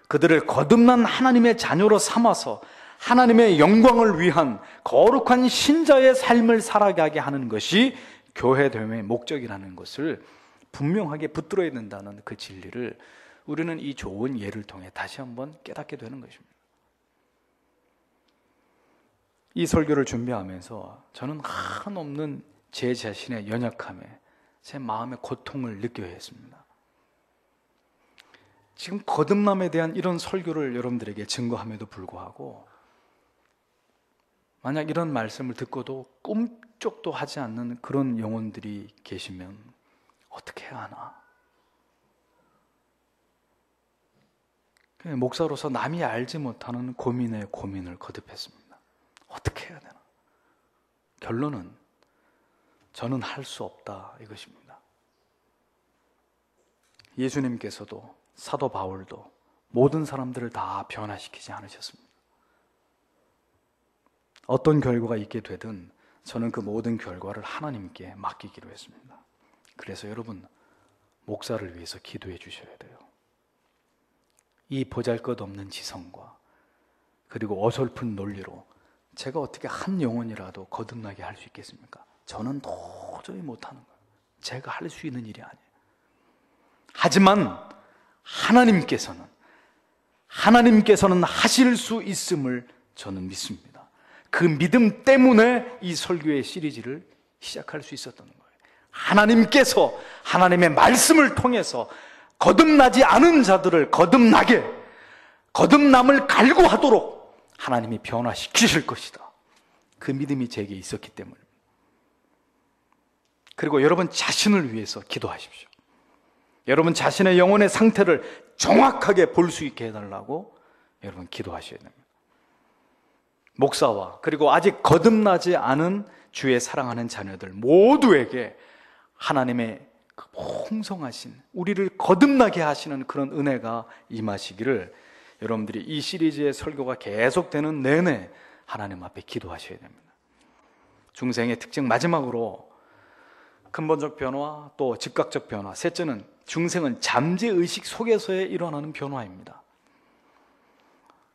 그들을 거듭난 하나님의 자녀로 삼아서 하나님의 영광을 위한 거룩한 신자의 삶을 살아가게 하는 것이 교회됨의 목적이라는 것을 분명하게 붙들어야 된다는 그 진리를 우리는 이 좋은 예를 통해 다시 한번 깨닫게 되는 것입니다. 이 설교를 준비하면서 저는 한없는 제 자신의 연약함에 제 마음의 고통을 느껴야 했습니다. 지금 거듭남에 대한 이런 설교를 여러분들에게 증거함에도 불구하고 만약 이런 말씀을 듣고도 꿈쩍도 하지 않는 그런 영혼들이 계시면 어떻게 해야 하나? 목사로서 남이 알지 못하는 고민에 고민을 거듭했습니다. 어떻게 해야 되나? 결론은 저는 할 수 없다 이것입니다. 예수님께서도 사도 바울도 모든 사람들을 다 변화시키지 않으셨습니다. 어떤 결과가 있게 되든 저는 그 모든 결과를 하나님께 맡기기로 했습니다. 그래서 여러분, 목사를 위해서 기도해 주셔야 돼요. 이 보잘것없는 지성과 그리고 어설픈 논리로 제가 어떻게 한 영혼이라도 거듭나게 할 수 있겠습니까? 저는 도저히 못하는 거예요. 제가 할 수 있는 일이 아니에요. 하지만 하나님께서는 하실 수 있음을 저는 믿습니다. 그 믿음 때문에 이 설교의 시리즈를 시작할 수 있었던 거예요. 하나님께서 하나님의 말씀을 통해서 거듭나지 않은 자들을 거듭남을 갈구하도록 하나님이 변화시키실 것이다. 그 믿음이 제게 있었기 때문입니다. 그리고 여러분 자신을 위해서 기도하십시오. 여러분 자신의 영혼의 상태를 정확하게 볼 수 있게 해달라고 여러분 기도하셔야 됩니다. 목사와 그리고 아직 거듭나지 않은 주의 사랑하는 자녀들 모두에게 하나님의 풍성하신 우리를 거듭나게 하시는 그런 은혜가 임하시기를 여러분들이 이 시리즈의 설교가 계속되는 내내 하나님 앞에 기도하셔야 됩니다. 중생의 특징 마지막으로 근본적 변화 또 즉각적 변화, 셋째는 중생은 잠재의식 속에서 일어나는 변화입니다.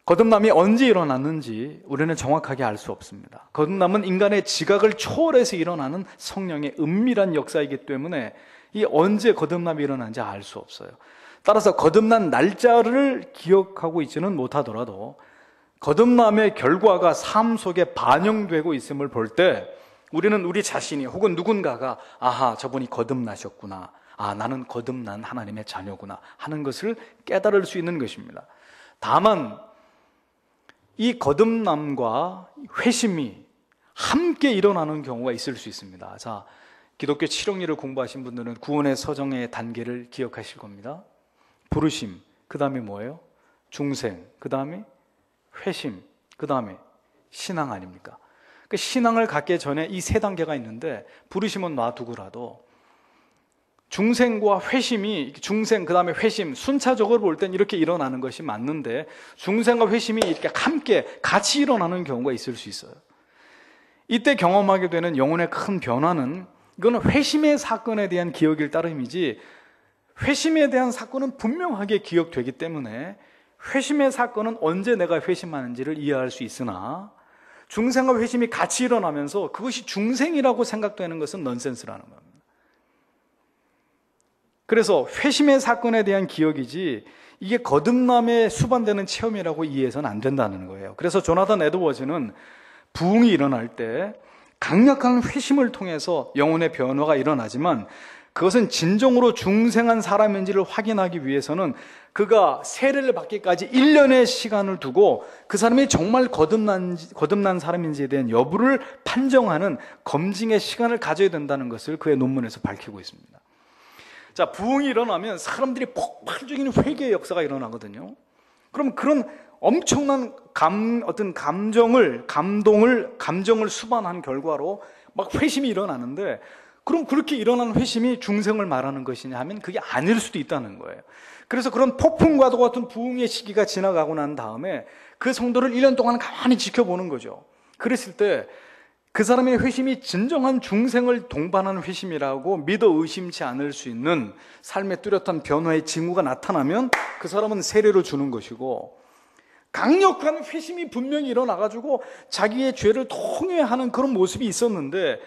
거듭남이 언제 일어났는지 우리는 정확하게 알 수 없습니다. 거듭남은 인간의 지각을 초월해서 일어나는 성령의 은밀한 역사이기 때문에 이 언제 거듭남이 일어난지 알 수 없어요. 따라서 거듭난 날짜를 기억하고 있지는 못하더라도 거듭남의 결과가 삶 속에 반영되고 있음을 볼 때 우리는 우리 자신이 혹은 누군가가 아하, 저분이 거듭나셨구나, 아, 나는 거듭난 하나님의 자녀구나 하는 것을 깨달을 수 있는 것입니다. 다만 이 거듭남과 회심이 함께 일어나는 경우가 있을 수 있습니다. 자, 기독교 칠용리를 공부하신 분들은 구원의 서정의 단계를 기억하실 겁니다. 부르심, 그 다음에 뭐예요? 중생, 그 다음에 회심, 그 다음에 신앙 아닙니까? 그 신앙을 갖기 전에 이 세 단계가 있는데 부르심은 놔두고라도 중생과 회심이, 중생 그 다음에 회심, 순차적으로 볼 땐 이렇게 일어나는 것이 맞는데 중생과 회심이 이렇게 함께 같이 일어나는 경우가 있을 수 있어요. 이때 경험하게 되는 영혼의 큰 변화는 이거는 회심의 사건에 대한 기억일 따름이지 회심에 대한 사건은 분명하게 기억되기 때문에 회심의 사건은 언제 내가 회심하는지를 이해할 수 있으나 중생과 회심이 같이 일어나면서 그것이 중생이라고 생각되는 것은 넌센스라는 겁니다. 그래서 회심의 사건에 대한 기억이지 이게 거듭남에 수반되는 체험이라고 이해해서는 안 된다는 거예요. 그래서 조나단 에드워즈는 부흥이 일어날 때 강력한 회심을 통해서 영혼의 변화가 일어나지만 그것은 진정으로 중생한 사람인지를 확인하기 위해서는 그가 세례를 받기까지 1년의 시간을 두고 그 사람이 정말 거듭난 사람인지에 대한 여부를 판정하는 검증의 시간을 가져야 된다는 것을 그의 논문에서 밝히고 있습니다. 자, 부흥이 일어나면 사람들이 폭발적인 회개의 역사가 일어나거든요. 그럼 그런 엄청난 감정을 수반한 결과로 막 회심이 일어나는데, 그럼 그렇게 일어나는 회심이 중생을 말하는 것이냐 하면 그게 아닐 수도 있다는 거예요. 그래서 그런 폭풍과도 같은 부흥의 시기가 지나가고 난 다음에 그 성도를 1년 동안 가만히 지켜보는 거죠. 그랬을 때 그 사람의 회심이 진정한 중생을 동반하는 회심이라고 믿어 의심치 않을 수 있는 삶의 뚜렷한 변화의 징후가 나타나면 그 사람은 세례로 주는 것이고, 강력한 회심이 분명히 일어나가지고 자기의 죄를 통회하는 그런 모습이 있었는데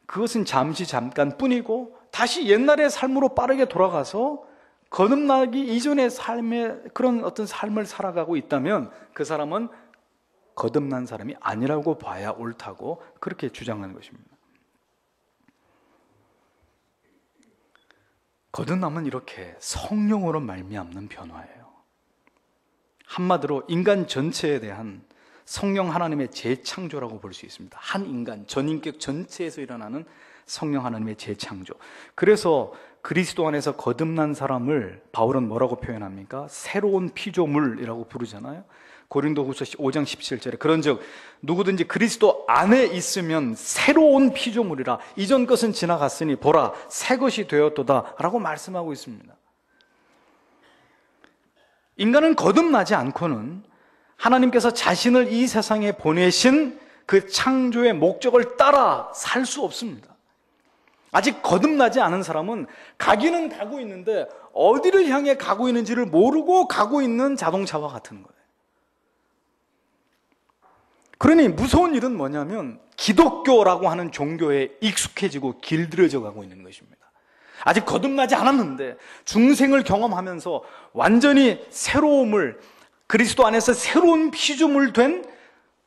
그것은 잠깐 뿐이고 다시 옛날의 삶으로 빠르게 돌아가서 거듭나기 이전의 삶의 그런 어떤 삶을 살아가고 있다면 그 사람은 거듭난 사람이 아니라고 봐야 옳다고 그렇게 주장하는 것입니다. 거듭남은 이렇게 성령으로 말미암는 변화예요. 한마디로 인간 전체에 대한 성령 하나님의 재창조라고 볼 수 있습니다. 한 인간, 전인격 전체에서 일어나는 성령 하나님의 재창조. 그래서 그리스도 안에서 거듭난 사람을 바울은 뭐라고 표현합니까? 새로운 피조물이라고 부르잖아요. 고린도후서 5장 17절에 그런즉 누구든지 그리스도 안에 있으면 새로운 피조물이라, 이전 것은 지나갔으니 보라 새 것이 되었도다 라고 말씀하고 있습니다. 인간은 거듭나지 않고는 하나님께서 자신을 이 세상에 보내신 그 창조의 목적을 따라 살 수 없습니다. 아직 거듭나지 않은 사람은 가기는 가고 있는데 어디를 향해 가고 있는지를 모르고 가고 있는 자동차와 같은 거예요. 그러니 무서운 일은 뭐냐면 기독교라고 하는 종교에 익숙해지고 길들여져 가고 있는 것입니다. 아직 거듭나지 않았는데 중생을 경험하면서 완전히 새로움을, 그리스도 안에서 새로운 피조물 된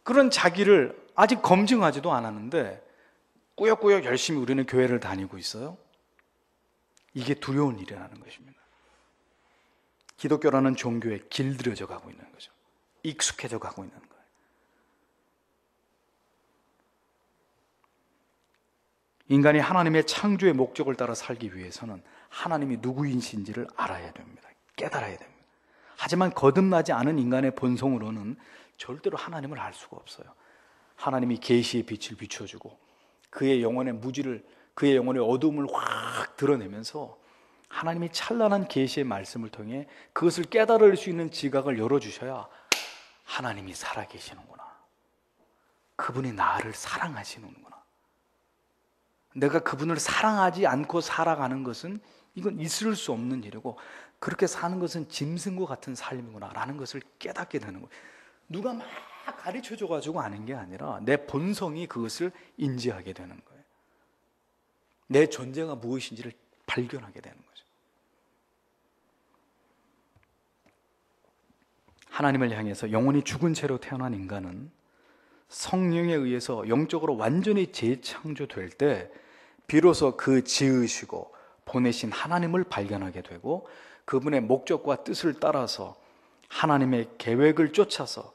그런 자기를 아직 검증하지도 않았는데 꾸역꾸역 열심히 우리는 교회를 다니고 있어요. 이게 두려운 일이라는 것입니다. 기독교라는 종교에 길들여져 가고 있는 거죠. 익숙해져 가고 있는 거예요. 인간이 하나님의 창조의 목적을 따라 살기 위해서는 하나님이 누구이신지를 알아야 됩니다. 깨달아야 됩니다. 하지만 거듭나지 않은 인간의 본성으로는 절대로 하나님을 알 수가 없어요. 하나님이 계시의 빛을 비춰주고 그의 영혼의 무지를, 그의 영혼의 어두움을 확 드러내면서 하나님이 찬란한 계시의 말씀을 통해 그것을 깨달을 수 있는 지각을 열어주셔야 하나님이 살아계시는구나, 그분이 나를 사랑하시는구나, 내가 그분을 사랑하지 않고 살아가는 것은 이건 있을 수 없는 일이고 그렇게 사는 것은 짐승과 같은 삶이구나 라는 것을 깨닫게 되는 거예요. 누가 막 가르쳐줘가지고 아는 게 아니라 내 본성이 그것을 인지하게 되는 거예요. 내 존재가 무엇인지를 발견하게 되는 거죠. 하나님을 향해서 영원히 죽은 채로 태어난 인간은 성령에 의해서 영적으로 완전히 재창조될 때 비로소 그 지으시고 보내신 하나님을 발견하게 되고 그분의 목적과 뜻을 따라서 하나님의 계획을 쫓아서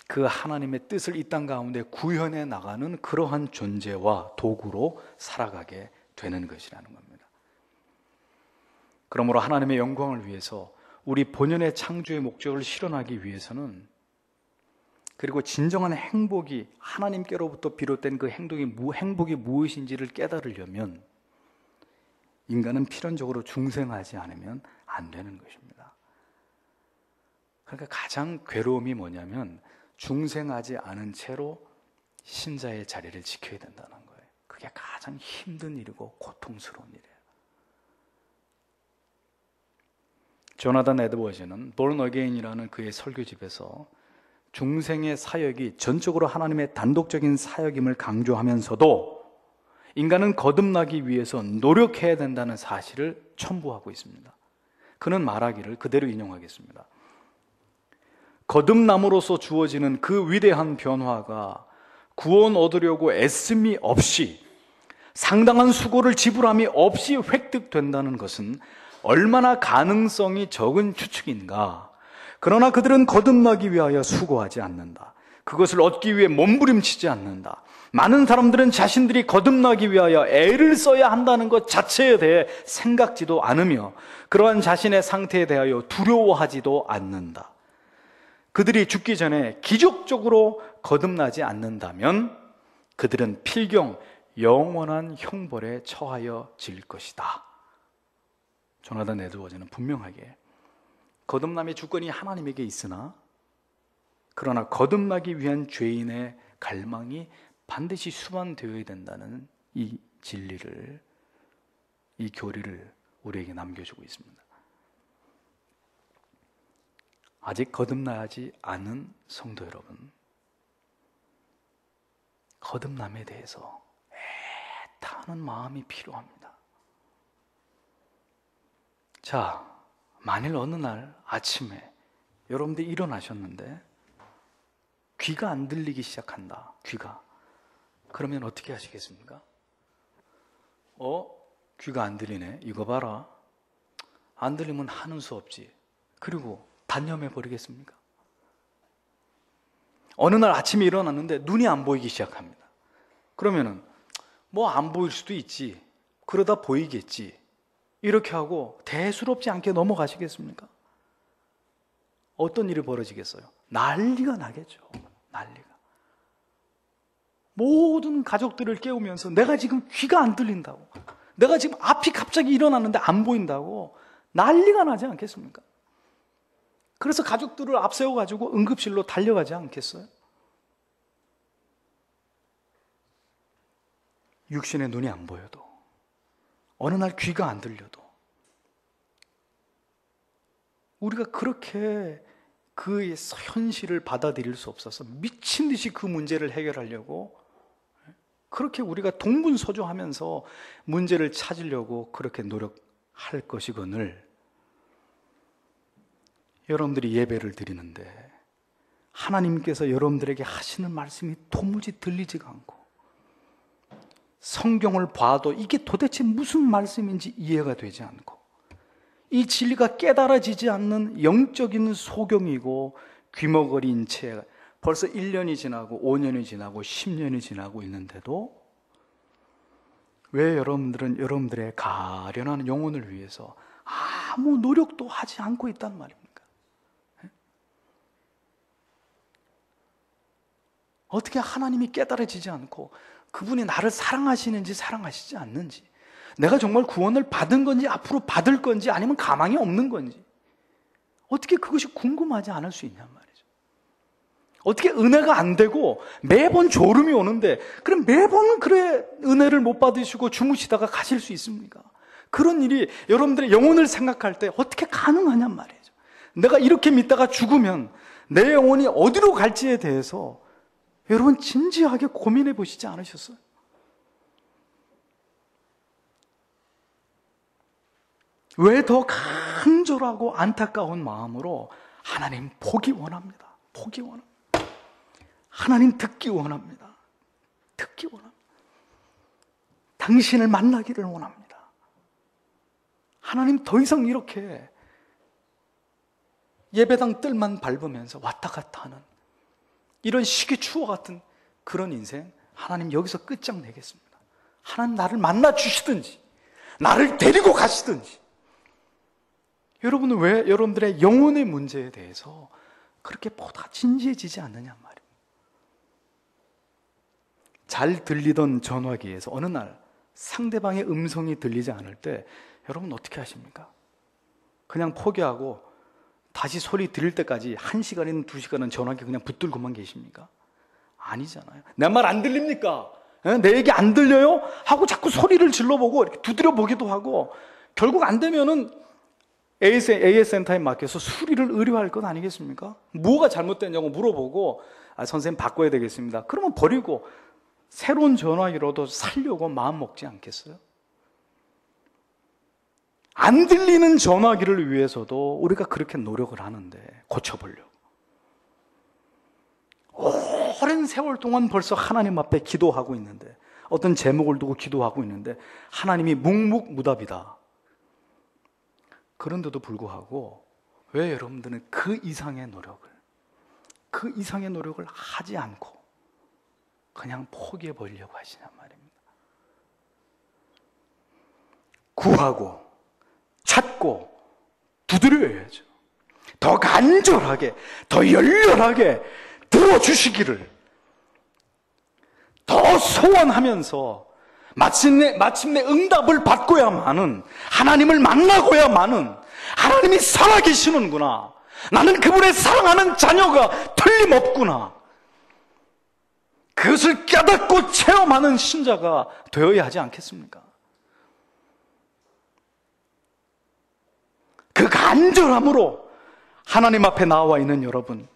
그 하나님의 뜻을 이 땅 가운데 구현해 나가는 그러한 존재와 도구로 살아가게 되는 것이라는 겁니다. 그러므로 하나님의 영광을 위해서 우리 본연의 창조의 목적을 실현하기 위해서는, 그리고 진정한 행복이 하나님께로부터 비롯된 그 행복이 무엇인지를 깨달으려면 인간은 필연적으로 중생하지 않으면 안 되는 것입니다. 그러니까 가장 괴로움이 뭐냐면 중생하지 않은 채로 신자의 자리를 지켜야 된다는 거예요. 그게 가장 힘든 일이고 고통스러운 일이에요. 조나단 에드워즈는 Born Again이라는 그의 설교집에서 중생의 사역이 전적으로 하나님의 단독적인 사역임을 강조하면서도 인간은 거듭나기 위해서 노력해야 된다는 사실을 첨부하고 있습니다. 그는 말하기를 그대로 인용하겠습니다. 거듭남으로써 주어지는 그 위대한 변화가 구원 얻으려고 애씀이 없이, 상당한 수고를 지불함이 없이 획득된다는 것은 얼마나 가능성이 적은 추측인가. 그러나 그들은 거듭나기 위하여 수고하지 않는다. 그것을 얻기 위해 몸부림치지 않는다. 많은 사람들은 자신들이 거듭나기 위하여 애를 써야 한다는 것 자체에 대해 생각지도 않으며 그러한 자신의 상태에 대하여 두려워하지도 않는다. 그들이 죽기 전에 기적적으로 거듭나지 않는다면 그들은 필경 영원한 형벌에 처하여질 것이다. 조나단 에드워즈는 분명하게 거듭남의 주권이 하나님에게 있으나 그러나 거듭나기 위한 죄인의 갈망이 반드시 수반되어야 된다는 이 진리를, 이 교리를 우리에게 남겨주고 있습니다. 아직 거듭나지 않은 성도 여러분, 거듭남에 대해서 애타는 마음이 필요합니다. 자, 만일 어느 날 아침에 여러분들이 일어나셨는데 귀가 안 들리기 시작한다. 귀가. 그러면 어떻게 하시겠습니까? 귀가 안 들리네. 이거 봐라. 안 들리면 하는 수 없지. 그리고 단념해 버리겠습니까? 어느 날 아침에 일어났는데 눈이 안 보이기 시작합니다. 그러면은 뭐 안 보일 수도 있지. 그러다 보이겠지. 이렇게 하고 대수롭지 않게 넘어가시겠습니까? 어떤 일이 벌어지겠어요? 난리가 나겠죠. 난리가. 모든 가족들을 깨우면서 내가 지금 귀가 안 들린다고, 내가 지금 앞이 갑자기 일어났는데 안 보인다고 난리가 나지 않겠습니까? 그래서 가족들을 앞세워가지고 응급실로 달려가지 않겠어요? 육신의 눈이 안 보여도, 어느 날 귀가 안 들려도 우리가 그렇게 그 현실을 받아들일 수 없어서 미친 듯이 그 문제를 해결하려고, 그렇게 우리가 동분서주하면서 문제를 찾으려고 그렇게 노력할 것이거늘, 여러분들이 예배를 드리는데 하나님께서 여러분들에게 하시는 말씀이 도무지 들리지가 않고 성경을 봐도 이게 도대체 무슨 말씀인지 이해가 되지 않고 이 진리가 깨달아지지 않는 영적인 소경이고 귀머거리인 채 벌써 1년이 지나고 5년이 지나고 10년이 지나고 있는데도 왜 여러분들은 여러분들의 가련한 영혼을 위해서 아무 노력도 하지 않고 있단 말입니까? 어떻게 하나님이 깨달아지지 않고 그분이 나를 사랑하시는지 사랑하시지 않는지, 내가 정말 구원을 받은 건지 앞으로 받을 건지 아니면 가망이 없는 건지 어떻게 그것이 궁금하지 않을 수 있냔 말이죠. 어떻게 은혜가 안 되고 매번 졸음이 오는데 그럼 매번 그래 은혜를 못 받으시고 주무시다가 가실 수 있습니까? 그런 일이 여러분들의 영혼을 생각할 때 어떻게 가능하냔 말이죠. 내가 이렇게 믿다가 죽으면 내 영혼이 어디로 갈지에 대해서 여러분 진지하게 고민해 보시지 않으셨어요? 왜 더 간절하고 안타까운 마음으로 하나님 보기 원합니다. 보기 원합니다. 하나님 듣기 원합니다. 듣기 원합니다. 당신을 만나기를 원합니다. 하나님 더 이상 이렇게 예배당 뜰만 밟으면서 왔다 갔다 하는 이런 시기추와 같은 그런 인생 하나님 여기서 끝장내겠습니다. 하나님 나를 만나 주시든지 나를 데리고 가시든지. 여러분은 왜 여러분들의 영혼의 문제에 대해서 그렇게 보다 진지해지지 않느냐 말이에요. 잘 들리던 전화기에서 어느 날 상대방의 음성이 들리지 않을 때 여러분 어떻게 하십니까? 그냥 포기하고 다시 소리 들릴 때까지 1시간이든 2시간은 전화기 그냥 붙들고만 계십니까? 아니잖아요. 내 말 안 들립니까? 내 얘기 안 들려요? 하고 자꾸 소리를 질러보고 이렇게 두드려 보기도 하고 결국 안 되면은 AS 센터에 맡겨서 수리를 의뢰할 것 아니겠습니까? 뭐가 잘못됐냐고 물어보고 선생님 바꿔야 되겠습니다. 그러면 버리고 새로운 전화기로도 살려고 마음 먹지 않겠어요? 안 들리는 전화기를 위해서도 우리가 그렇게 노력을 하는데 고쳐보려고. 오랜 세월 동안 벌써 하나님 앞에 기도하고 있는데 어떤 제목을 두고 기도하고 있는데 하나님이 묵묵무답이다. 그런데도 불구하고 왜 여러분들은 그 이상의 노력을 하지 않고 그냥 포기해 버리려고 하시냔 말입니다. 구하고 찾고 두드려야죠. 더 간절하게, 더 열렬하게 들어주시기를 더 소원하면서 마침내 응답을 받고야만은, 하나님을 만나고야만은 하나님이 살아계시는구나, 나는 그분의 사랑하는 자녀가 틀림없구나, 그것을 깨닫고 체험하는 신자가 되어야 하지 않겠습니까? 그 간절함으로 하나님 앞에 나와 있는 여러분,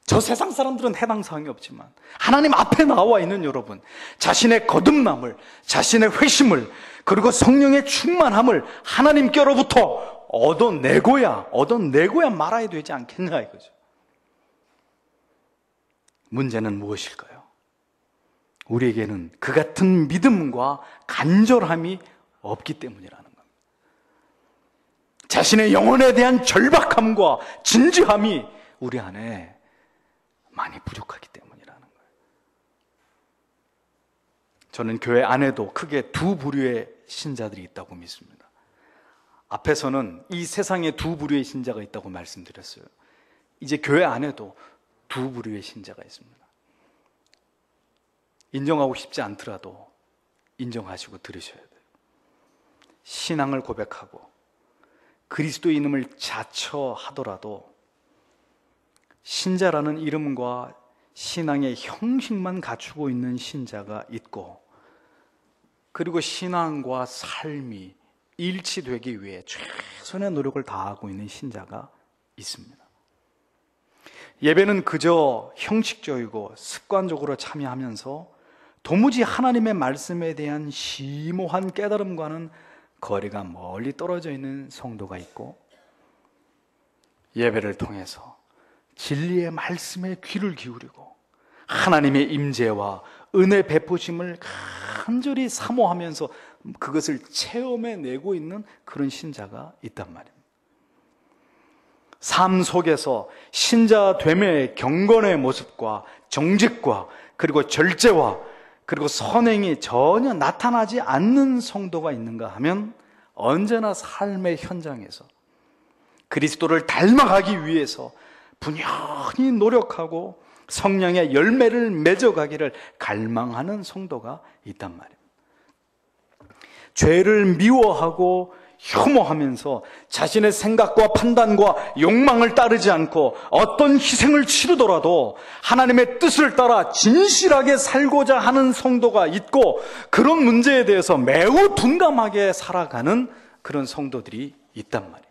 저 세상 사람들은 해당 사항이 없지만 하나님 앞에 나와 있는 여러분, 자신의 거듭남을, 자신의 회심을, 그리고 성령의 충만함을 하나님께로부터 얻어내고야 말아야 되지 않겠냐 이거죠. 문제는 무엇일까요? 우리에게는 그 같은 믿음과 간절함이 없기 때문이라는 겁니다. 자신의 영혼에 대한 절박함과 진지함이 우리 안에 많이 부족하기 때문이라는 거예요. 저는 교회 안에도 크게 두 부류의 신자들이 있다고 믿습니다. 앞에서는 이 세상에 두 부류의 신자가 있다고 말씀드렸어요. 이제 교회 안에도 두 부류의 신자가 있습니다. 인정하고 싶지 않더라도 인정하시고 들으셔야 돼요. 신앙을 고백하고 그리스도인임을 자처하더라도 신자라는 이름과 신앙의 형식만 갖추고 있는 신자가 있고, 그리고 신앙과 삶이 일치되기 위해 최선의 노력을 다하고 있는 신자가 있습니다. 예배는 그저 형식적이고 습관적으로 참여하면서 도무지 하나님의 말씀에 대한 심오한 깨달음과는 거리가 멀리 떨어져 있는 성도가 있고, 예배를 통해서 진리의 말씀에 귀를 기울이고 하나님의 임재와 은혜 베푸심을 간절히 사모하면서 그것을 체험해내고 있는 그런 신자가 있단 말입니다. 삶 속에서 신자됨의 경건의 모습과 정직과 그리고 절제와 그리고 선행이 전혀 나타나지 않는 성도가 있는가 하면, 언제나 삶의 현장에서 그리스도를 닮아가기 위해서 분연히 노력하고 성령의 열매를 맺어가기를 갈망하는 성도가 있단 말입니다. 죄를 미워하고 혐오하면서 자신의 생각과 판단과 욕망을 따르지 않고 어떤 희생을 치르더라도 하나님의 뜻을 따라 진실하게 살고자 하는 성도가 있고, 그런 문제에 대해서 매우 둔감하게 살아가는 그런 성도들이 있단 말이에요.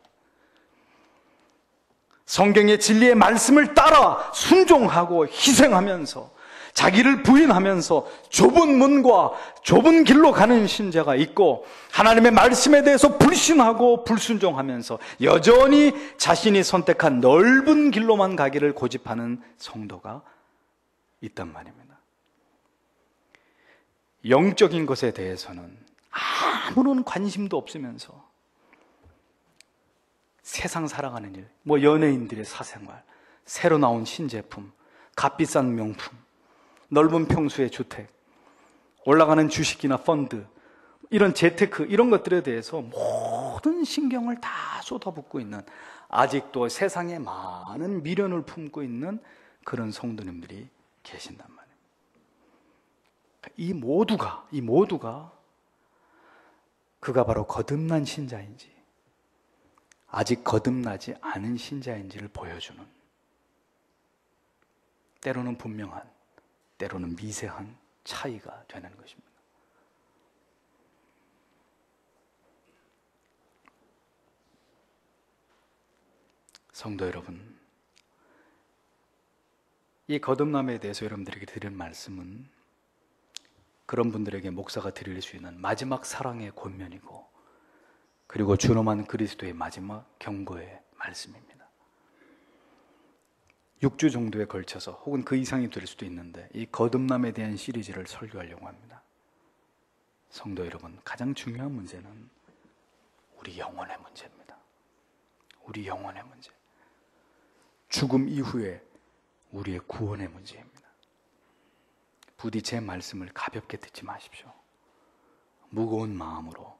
성경의 진리의 말씀을 따라 순종하고 희생하면서 자기를 부인하면서 좁은 문과 좁은 길로 가는 신자가 있고, 하나님의 말씀에 대해서 불신하고 불순종하면서 여전히 자신이 선택한 넓은 길로만 가기를 고집하는 성도가 있단 말입니다. 영적인 것에 대해서는 아무런 관심도 없으면서 세상 살아가는 일, 연예인들의 사생활, 새로 나온 신제품, 값비싼 명품, 넓은 평수의 주택, 올라가는 주식이나 펀드, 이런 재테크, 이런 것들에 대해서 모든 신경을 다 쏟아붓고 있는, 아직도 세상에 많은 미련을 품고 있는 그런 성도님들이 계신단 말이에요. 이 모두가 그가 바로 거듭난 신자인지 아직 거듭나지 않은 신자인지를 보여주는, 때로는 분명한, 때로는 미세한 차이가 되는 것입니다. 성도 여러분, 이 거듭남에 대해서 여러분들에게 드리는 말씀은 그런 분들에게 목사가 드릴 수 있는 마지막 사랑의 권면이고, 그리고 준엄한 그리스도의 마지막 경고의 말씀입니다. 6주 정도에 걸쳐서, 혹은 그 이상이 될 수도 있는데, 이 거듭남에 대한 시리즈를 설교하려고 합니다. 성도 여러분, 가장 중요한 문제는 우리 영혼의 문제입니다. 우리 영혼의 문제, 죽음 이후에 우리의 구원의 문제입니다. 부디 제 말씀을 가볍게 듣지 마십시오. 무거운 마음으로,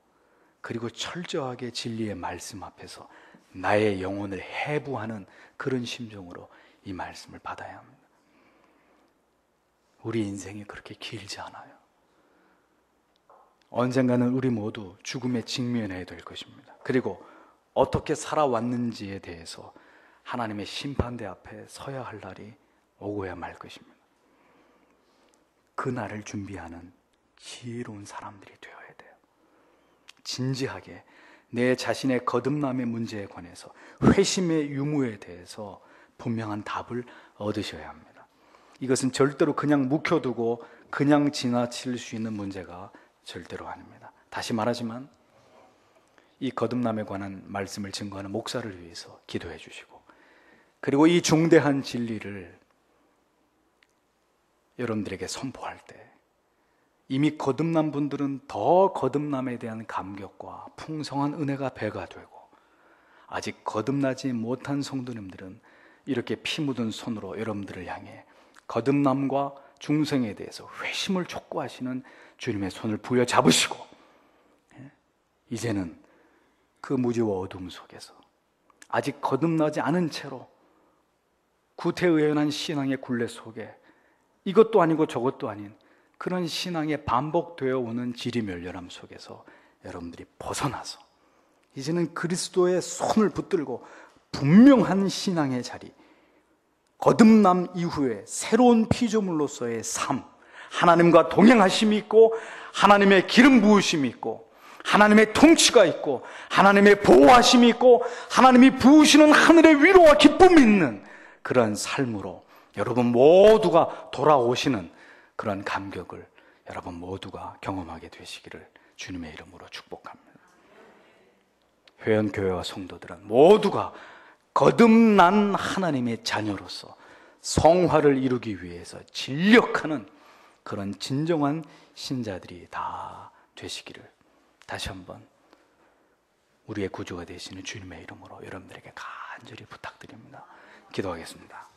그리고 철저하게 진리의 말씀 앞에서 나의 영혼을 해부하는 그런 심정으로 이 말씀을 받아야 합니다. 우리 인생이 그렇게 길지 않아요. 언젠가는 우리 모두 죽음에 직면해야 될 것입니다. 그리고 어떻게 살아왔는지에 대해서 하나님의 심판대 앞에 서야 할 날이 오고야 말 것입니다. 그 날을 준비하는 지혜로운 사람들이 되어야 돼요. 진지하게 내 자신의 거듭남의 문제에 관해서, 회심의 유무에 대해서 분명한 답을 얻으셔야 합니다. 이것은 절대로 그냥 묵혀두고 그냥 지나칠 수 있는 문제가 절대로 아닙니다. 다시 말하지만 이 거듭남에 관한 말씀을 증거하는 목사를 위해서 기도해 주시고, 그리고 이 중대한 진리를 여러분들에게 선포할 때 이미 거듭난 분들은 더 거듭남에 대한 감격과 풍성한 은혜가 배가 되고, 아직 거듭나지 못한 성도님들은 이렇게 피 묻은 손으로 여러분들을 향해 거듭남과 중생에 대해서 회심을 촉구하시는 주님의 손을 부여잡으시고, 이제는 그 무지와 어둠 속에서 아직 거듭나지 않은 채로 구태의연한 신앙의 굴레 속에 이것도 아니고 저것도 아닌 그런 신앙에 반복되어 오는 지리멸렬함 속에서 여러분들이 벗어나서 이제는 그리스도의 손을 붙들고 분명한 신앙의 자리, 거듭남 이후에 새로운 피조물로서의 삶, 하나님과 동행하심이 있고 하나님의 기름 부으심이 있고 하나님의 통치가 있고 하나님의 보호하심이 있고 하나님이 부으시는 하늘의 위로와 기쁨이 있는 그런 삶으로 여러분 모두가 돌아오시는 그런 감격을 여러분 모두가 경험하게 되시기를 주님의 이름으로 축복합니다. 회원교회와 성도들은 모두가 거듭난 하나님의 자녀로서 성화를 이루기 위해서 진력하는 그런 진정한 신자들이 다 되시기를 다시 한번 우리의 구주가 되시는 주님의 이름으로 여러분들에게 간절히 부탁드립니다. 기도하겠습니다.